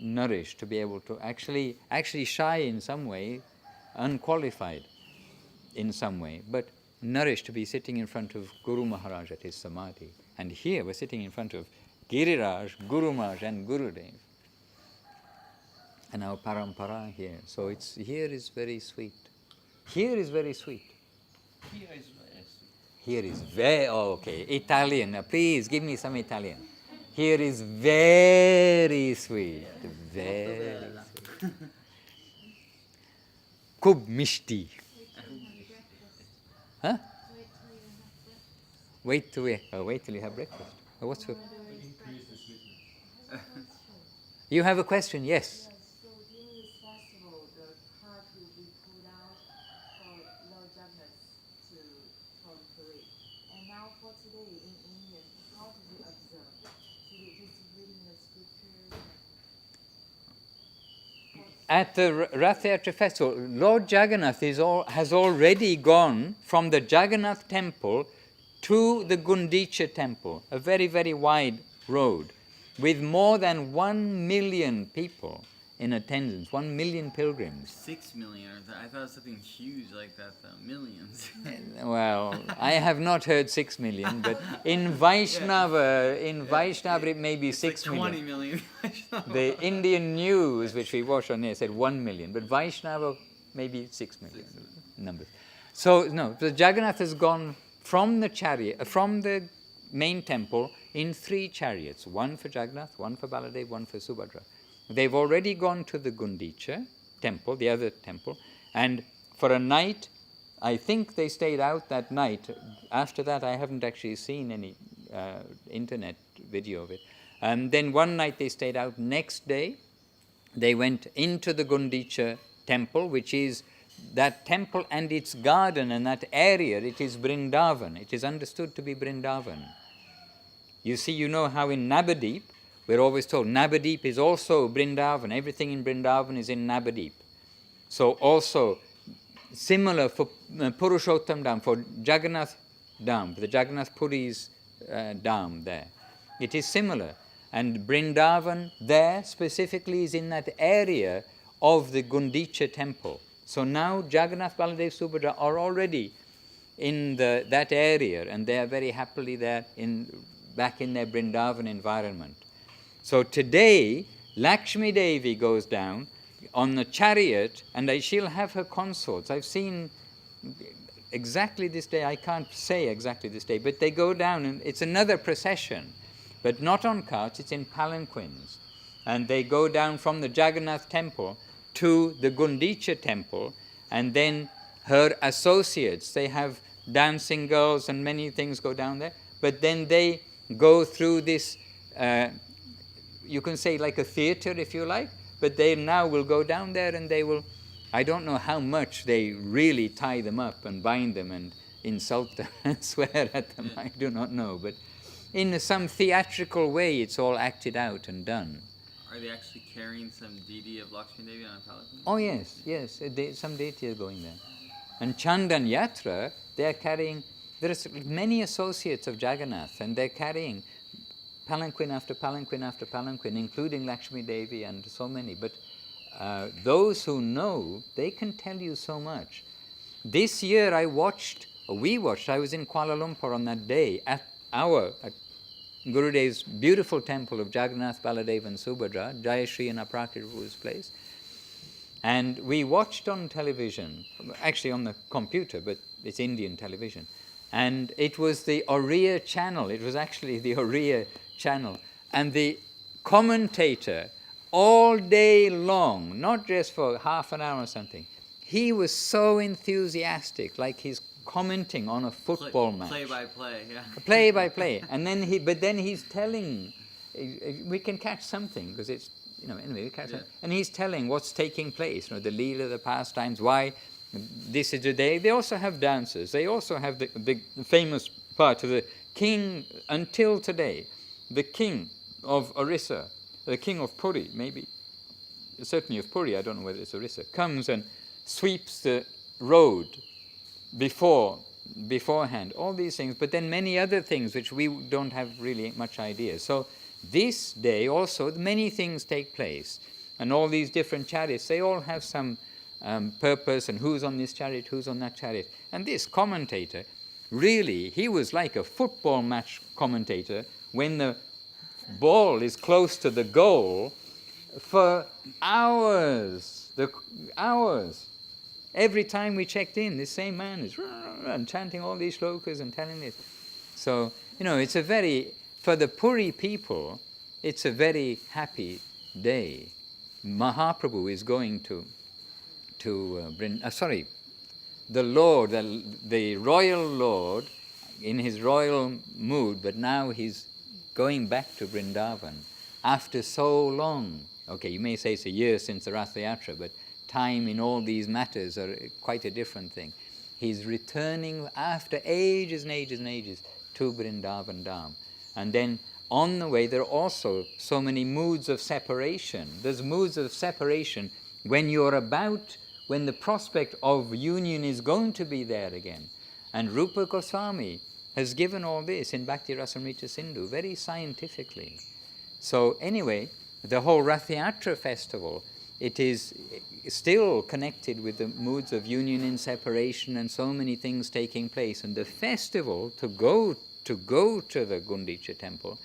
nourished to be able to actually shy in some way, unqualified in some way, but nourished to be sitting in front of Guru Maharaj at his Samadhi. And here we're sitting in front of Giriraj, Guru Maharaj and Gurudev. And our parampara here. So here is very sweet. Here is very sweet. Here is very sweet. Here is okay. Italian. Now please give me some Italian. Here is very sweet. Very sweet. Kub mishti. Huh? Wait till you have breakfast. What's your... You have a question? Yes. So during this festival, the cart will be pulled out for Lord Jagannath for the parade. And now for today in India, how do we observe? Do we just reading the scriptures? At the Rath Yatra festival, Lord Jagannath has already gone from the Jagannath temple to the Gundicha temple, a very, very wide road, with more than 1 million people in attendance, 1 million pilgrims. 6 million. I thought it was something huge like that, though. Millions. Well, I have not heard 6 million, but in Vaishnava, it may be It's 6 like 20 million. million. The Indian news, which we watched on there, said 1 million, but Vaishnava, maybe 6 million numbers. So, no, the Jagannath has gone from the main temple in 3 chariots, one for Jagannath, one for Baladev, one for Subhadra. They've already gone to the Gundicha temple, the other temple, and for a night, I think they stayed out that night. After that, I haven't actually seen any internet video of it. Then one night they stayed out. Next day, they went into the Gundicha temple, which is that temple and its garden and that area. It is Vrindavan. It is understood to be Vrindavan. You see, you know how in Navadip, we're always told Navadip is also Vrindavan. Everything in Vrindavan is in Navadip. So also similar for Purushottam Dham, for Jagannath Dham, the Jagannath Puri's Dham there. It is similar. And Vrindavan there specifically is in that area of the Gundicha temple. So now Jagannath, Baladev, Subhadra are already in that area, and they are very happily there back in their Vrindavan environment. So today, Lakshmi Devi goes down on the chariot, and she'll have her consorts. I've seen exactly this day, I can't say exactly this day, but they go down, and it's another procession, but not on carts, it's in palanquins. And they go down from the Jagannath temple to the Gundicha temple, and then her associates, they have dancing girls and many things go down there, but then they go through this, you can say like a theater if you like, but they now will go down there and they will, I don't know how much they really tie them up and bind them and insult them and swear at them, I do not know, but in some theatrical way it's all acted out and done. Are they actually carrying some deity of Lakshmi Devi on a palanquin? Oh yes, yes, some deity is going there. And Chandan Yatra, they are carrying, there are many associates of Jagannath, and they're carrying palanquin after palanquin after palanquin, including Lakshmi Devi and so many. But those who know, they can tell you so much. This year I was in Kuala Lumpur on that day at Gurudev's beautiful temple of Jagannath, Baladev and Subhadra, Jayashri and Aprakita's place. And we watched on television, actually on the computer, but it's Indian television. And it was the Oriya channel, it was actually the Oriya channel. And the commentator, all day long, not just for half an hour or something, he was so enthusiastic, like he's commenting on a football match. Play by play, yeah. Play by play. And then he's telling, we can catch something, because it's, anyway, we catch something. And he's telling what's taking place, the Leela, the pastimes, why this is the day. They also have dances. They also have the famous part of the king, until today, the king of Orissa, the king of Puri, maybe, certainly of Puri, I don't know whether it's Orissa, comes and sweeps the road beforehand, all these things, but then many other things which we don't have really much idea. So this day also, many things take place, and all these different chariots, they all have some purpose, and who's on this chariot, who's on that chariot. And this commentator, really, he was like a football match commentator when the ball is close to the goal for hours, hours. Every time we checked in, this same man is and chanting all these shlokas and telling this. So, it's for the Puri people, it's a very happy day. Mahaprabhu is going the Lord, the royal Lord, in his royal mood, but now he's going back to Vrindavan after so long. Okay, you may say it's a year since the Rath Yatra, but time in all these matters are quite a different thing. He's returning after ages and ages and ages to Vrindavan Dham. And then on the way there are also so many moods of separation. There's moods of separation when the prospect of union is going to be there again. And Rupa Goswami has given all this in Bhakti Rasamrita Sindhu very scientifically. So anyway, the whole Rath Yatra festival, it is still connected with the moods of union and separation and so many things taking place. And the festival, to go to the Gundicha temple,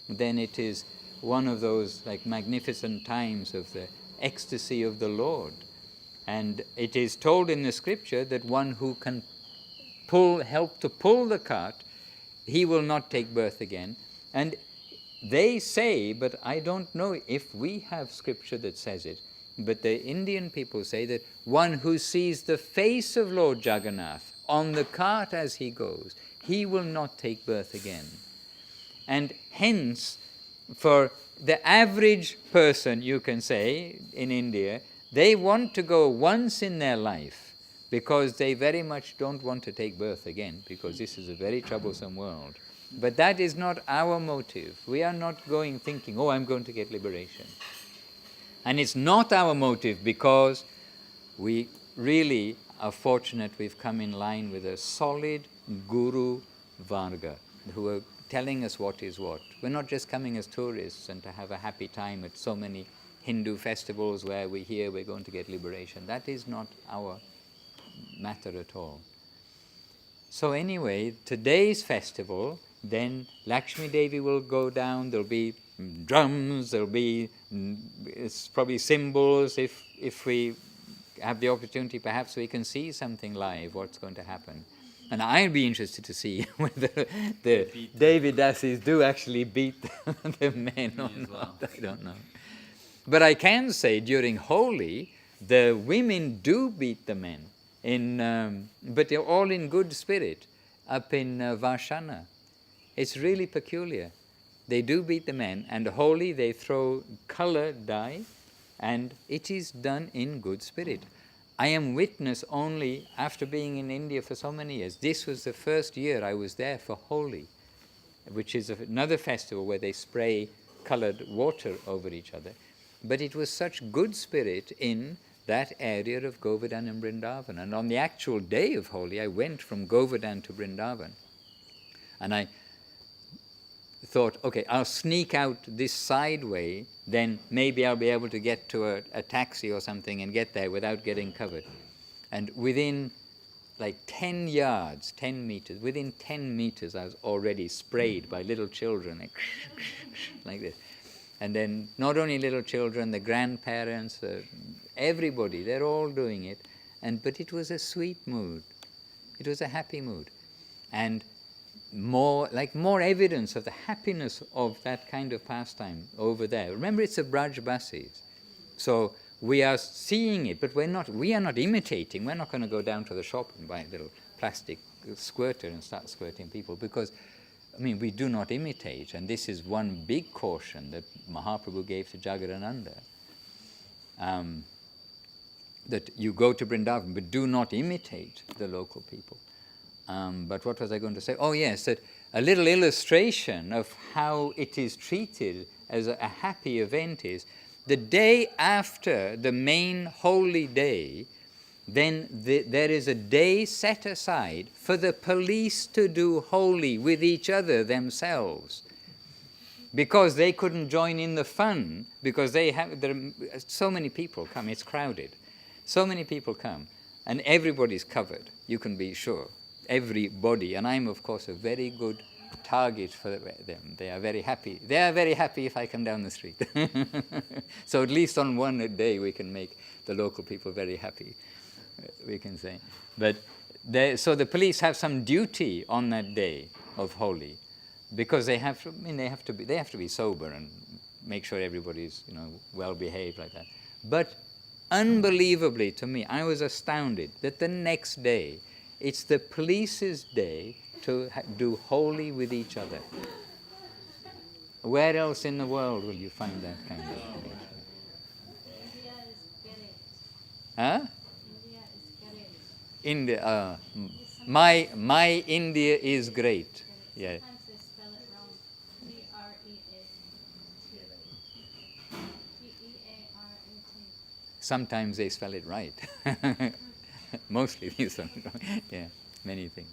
then it is one of those like magnificent times of the ecstasy of the Lord. And it is told in the scripture that one who can help to pull the cart, he will not take birth again. And they say, but I don't know if we have scripture that says it, but the Indian people say that one who sees the face of Lord Jagannath on the cart as he goes, he will not take birth again. And hence, for the average person, you can say, in India, they want to go once in their life because they very much don't want to take birth again, because this is a very troublesome world. But that is not our motive. We are not going thinking, I'm going to get liberation. And it's not our motive because we really are fortunate we've come in line with a solid Guru Varga who are telling us what is what. We're not just coming as tourists and to have a happy time at so many Hindu festivals where we hear we're going to get liberation. That is not our matter at all. So anyway, today's festival, then Lakshmi Devi will go down, there'll be drums, there'll be it's probably cymbals. If we have the opportunity, perhaps we can see something live, what's going to happen. And I'd be interested to see whether the Devi Dasis do actually beat the men or not. I don't know. But I can say during Holi, the women do beat the men, but they're all in good spirit up in Varshana. It's really peculiar. They do beat the men, and Holi they throw color dye, and it is done in good spirit. I am witness only after being in India for so many years. This was the first year I was there for Holi. which is another festival where they spray colored water over each other. But it was such good spirit in that area of Govardhan and Vrindavan. And on the actual day of Holi, I went from Govardhan to Vrindavan. And I thought, okay, I'll sneak out this side way, then maybe I'll be able to get to a taxi or something and get there without getting covered. And within like 10 yards, 10 meters, within 10 meters I was already sprayed by little children, like this. And then not only little children, the grandparents, everybody, they're all doing it. But it was a sweet mood. It was a happy mood. And more evidence of the happiness of that kind of pastime over there. Remember, it's a Braj Basis. So we are seeing it, but we are not imitating. We're not going to go down to the shop and buy a little plastic squirter and start squirting people, because we do not imitate, and this is one big caution that Mahaprabhu gave to Jagadananda, that you go to Vrindavan, but do not imitate the local people. But what was I going to say? Oh yes, that a little illustration of how it is treated as a happy event is, the day after the main holy day, then there is a day set aside for the police to do holy with each other themselves, because they couldn't join in the fun, because so many people come, it's crowded, so many people come, and everybody's covered, you can be sure, everybody, and I'm of course a very good target for them. They are very happy. They are very happy if I come down the street. So at least on one day we can make the local people very happy, we can say. But so the police have some duty on that day of Holi, because they have to be sober and make sure everybody's well behaved like that. But unbelievably to me, I was astounded that the next day it's the police's day to do holy with each other. Where else in the world will you find that kind of thing? India is great. Huh? India is great. India. My India is great. Yeah. Sometimes they spell it wrong. T-R-E-A-T. Sometimes they spell it right. Mostly these are wrong. Yeah, many things.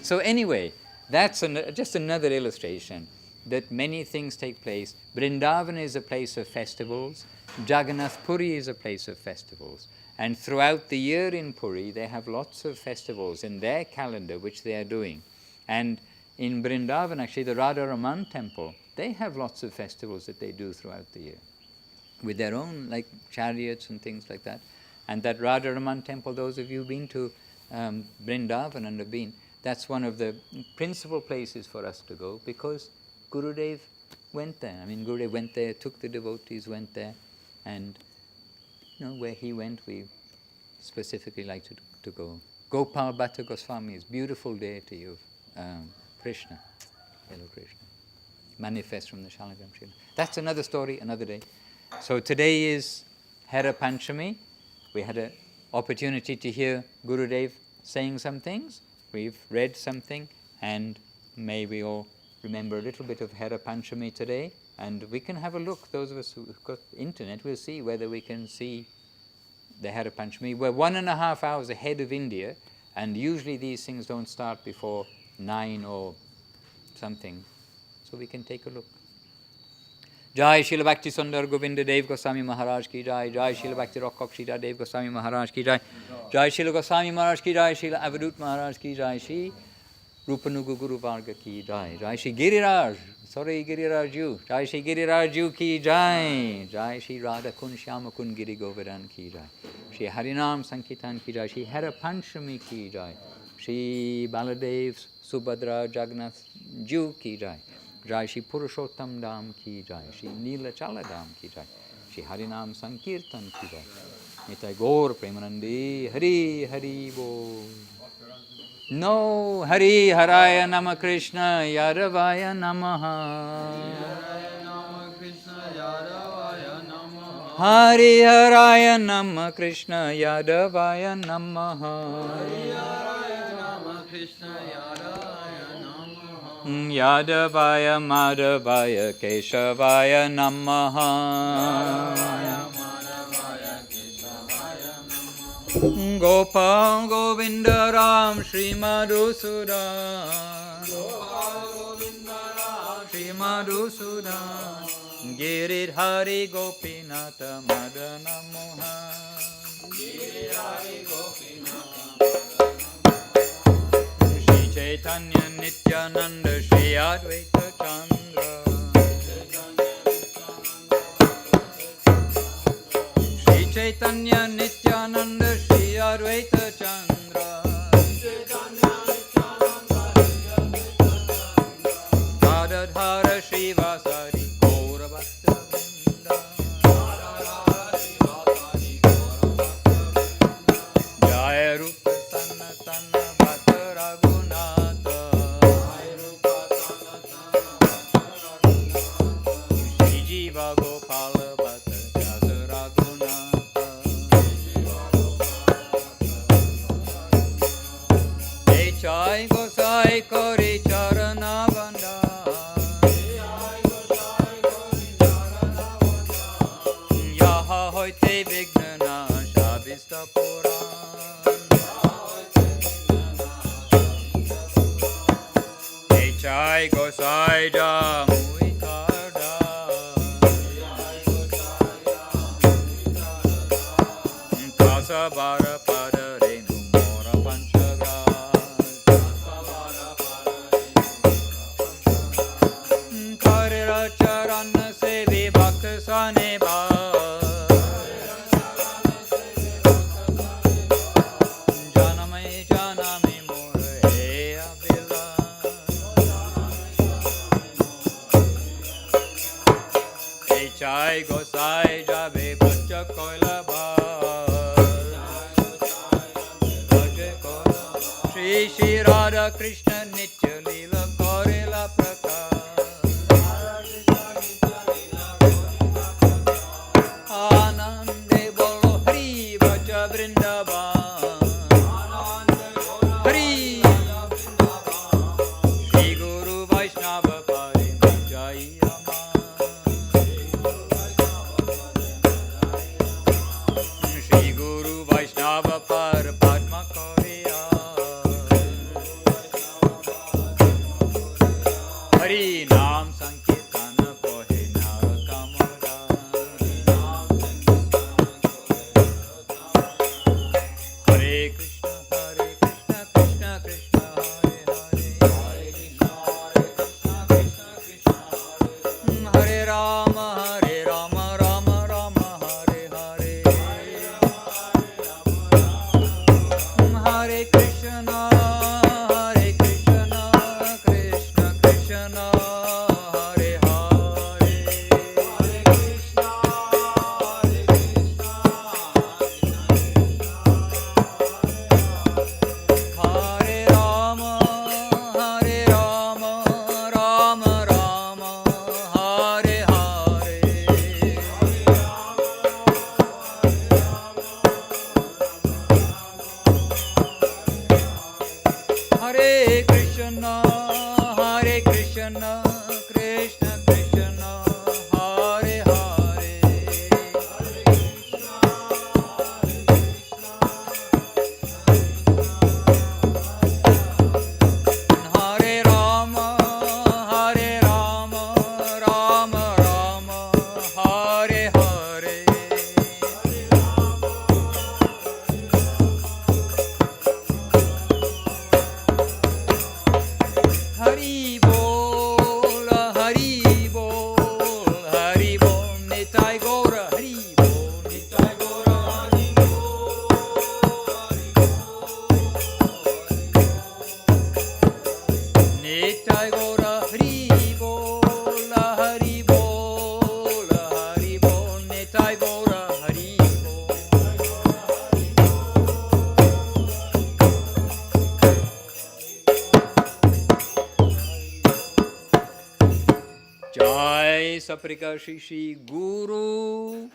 So anyway, that's just another illustration that many things take place. Vrindavan is a place of festivals. Jagannath Puri is a place of festivals. And throughout the year in Puri, they have lots of festivals in their calendar which they are doing. And in Vrindavan, actually, the Radha Raman temple, they have lots of festivals that they do throughout the year with their own, like chariots and things like that. And that Radha Raman temple, those of you who've been to Vrindavan and have been, that's one of the principal places for us to go, because Gurudev went there. Gurudev went there, took the devotees, went there, and where he went, we specifically like to go. Gopal Bhatta Goswami's beautiful deity of Krishna, hello Krishna, manifest from the Shalagram Srila. That's another story, another day. So today is Hera Panchami. We had an opportunity to hear Gurudev saying some things. We've read something, and may we all remember a little bit of Hera Panchami today, and we can have a look. Those of us who've got internet will see whether we can see the Hera Panchami. We're 1.5 hours ahead of India, and usually these things don't start before 9 or something, so we can take a look. Jai Srila Bhakti Sundar Govinda Dev Goswami Maharaj ki jai. Jai Srila Bhakti Rock Shira Dev Goswami Maharaj ki jai. Jai Srila Goswami Maharaj ki jai. Srila Avadut Maharaj ki jai. Shri Rupanuga Guru Varga ki jai. Jai Shri Giriraj. Sorry, Giriraju. Jai Shri Giriraju ki jai. Jai Shri Radha Kun Shyama Kun Giri Govardhan ki jai. Shri Harinam Sankirtan ki jai. Shri Hera Panchami ki jai. Shri Baladev Subhadra Jagannath Ju ki jai. Jai Shri Purushottam Dham ki jai, Shri Neela Chala Dham ki jai, Shri Harinam Sankirtan ki jai. Nitai Gaur Premanandi, Hari Hari Bo. No, Hari Haraya Nama Krishna, Yadavaya Namaha. Hari Haraya Nama Krishna, Yadavaya Namaha. Yadavaya Madhavaya Keshavaya Namaha. Gopal Govinda Ram Shri Madhusudan. Shri Madhusudan. Giridhari Gopinatha Madana Mohan. Shri Chaitanya Nityananda Shri Advaita Chandra. Shri Chaitanya Nityananda Shri Advaita Chandra. Gadadhara Shri Vasari Gaura Bhakta Vrinda. Jaya Rupa Sanatana Bhakta Raghunatha. Shri Jiva Gopala Bhakta Jasa Raghunatha. Chai Gosai Kori Charana Vanda. Yaha Hoite Vignana Shabista Puran. Chai Gosai Jamui Karda. Tasabara Padarenu Mora Panchagra. Karira Charana Sevi Bhakta Saneba. Janame Janame Mora He Abhila. Chai Gosai Jabe Bhaja Koila Shri Shri Radha Krishna Nitya Leela Korela Prakash. Anande Bolo Hari Bhaja Vrindavan. Hari Shri Guru Vaishnava Pari Jai Shri Guru Vaishnava Par Padma Koriya. Hari Nam Sankirtana Kohe Narakamara. Hare Krishna Krishna Krishna Hare Hare. Hare Rama Rama Rama Hare Hare. Hare Krishna Krishna Krishna Hare Hare. Hare Rama Rama Rama Hare Hare. Hare Krishna Krishna Krishna Hare Hare. Hare Rama Rama Rama Hare Hare. Hari Bol, Hari Bol, Hari Bol, Nitai Gora, Hari Bol, Nitai Gora, Hari Nitai Gora, Hari Bol, Hari Bol, Hari Bol, Nitai Gora, Hari Bol. Jai Saprika Shri Guru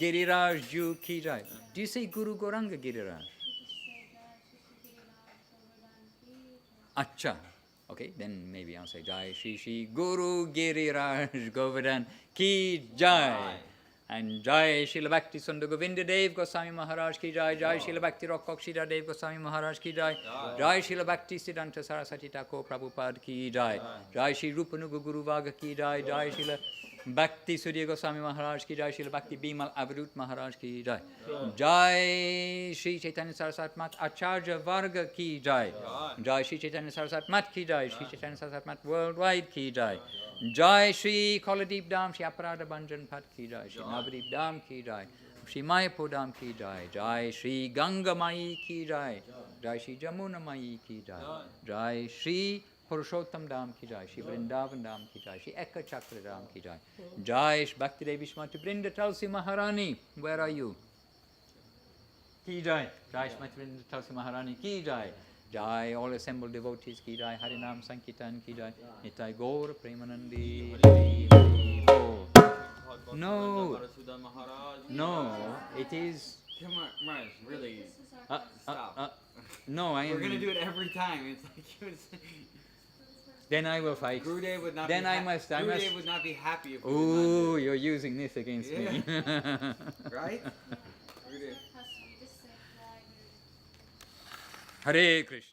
Giriraj Ju Ki Jai. Do you say Guru Goranga Giriraj? Acha. Okay, then maybe I'll say Jai Shri Shri Guru Giriraj Govardhan Ki Jai. And Jai Srila Bhakti Sundar Govinda Dev Goswami Maharaj Ki Jai. Jai Srila Bhakti Rock Shira Dev Goswami Maharaj Ki Jai. Jai Srila Bhakti Siddhanta Saraswati Thakur Prabhupada Ki Jai. Jai Shri Rupanuga Guru Vaga Ki Jai. Jai Srila Bhakti Surya Goswami Maharaj Ki Jai. Srila Bhakti Bimal Avarut Maharaj Ki Jai. Jai Shri Chaitanya Saraswat Mat Acharya Varga Ki Jai. Jai Shri Chaitanya Saraswat Mat Ki Jai. Shri Chaitanya Saraswat Mat Worldwide Ki Jai. Jai Shri Koladeep Dham Shri Aparada Bhanjan Pat Ki Jai. Shri Navadip Dham Ki Jai. Shri Mayapur Dham Ki Jai. Jai Shri Ganga Mai Ki Jai. Jai Shri Jamuna Mai Ki Jai. Jai Shri Purushottam Dham Ki Jai. Shri Vrindavan Dham Ki Jai. Shri Ekka Chakra Dham Ki Jai. Jai Shri Bhakti Devi Shrimati Brinda Tulsi Maharani. Where are you? Ki Jai. Jai Shrimati Brinda Tulsi Maharani Ki Jai. Jai, all assembled devotees Ki Jai. Harinam Sankirtan Ki Jai. Nitai Gaur Premanandi. Hari Hari Bol. No, Madhusudan Maharaj. no, it is. Come on, Maharaj, really. This is our Stop. No, I am. We're gonna do it every time. It's like Then I will fight. Gurudev would not. Then be I must. Gurudev would not be happy if we Ooh, you're using this against me. did not do it. Right? That's Gurudev. our custom. We just say Jai Guru. Hare Krishna.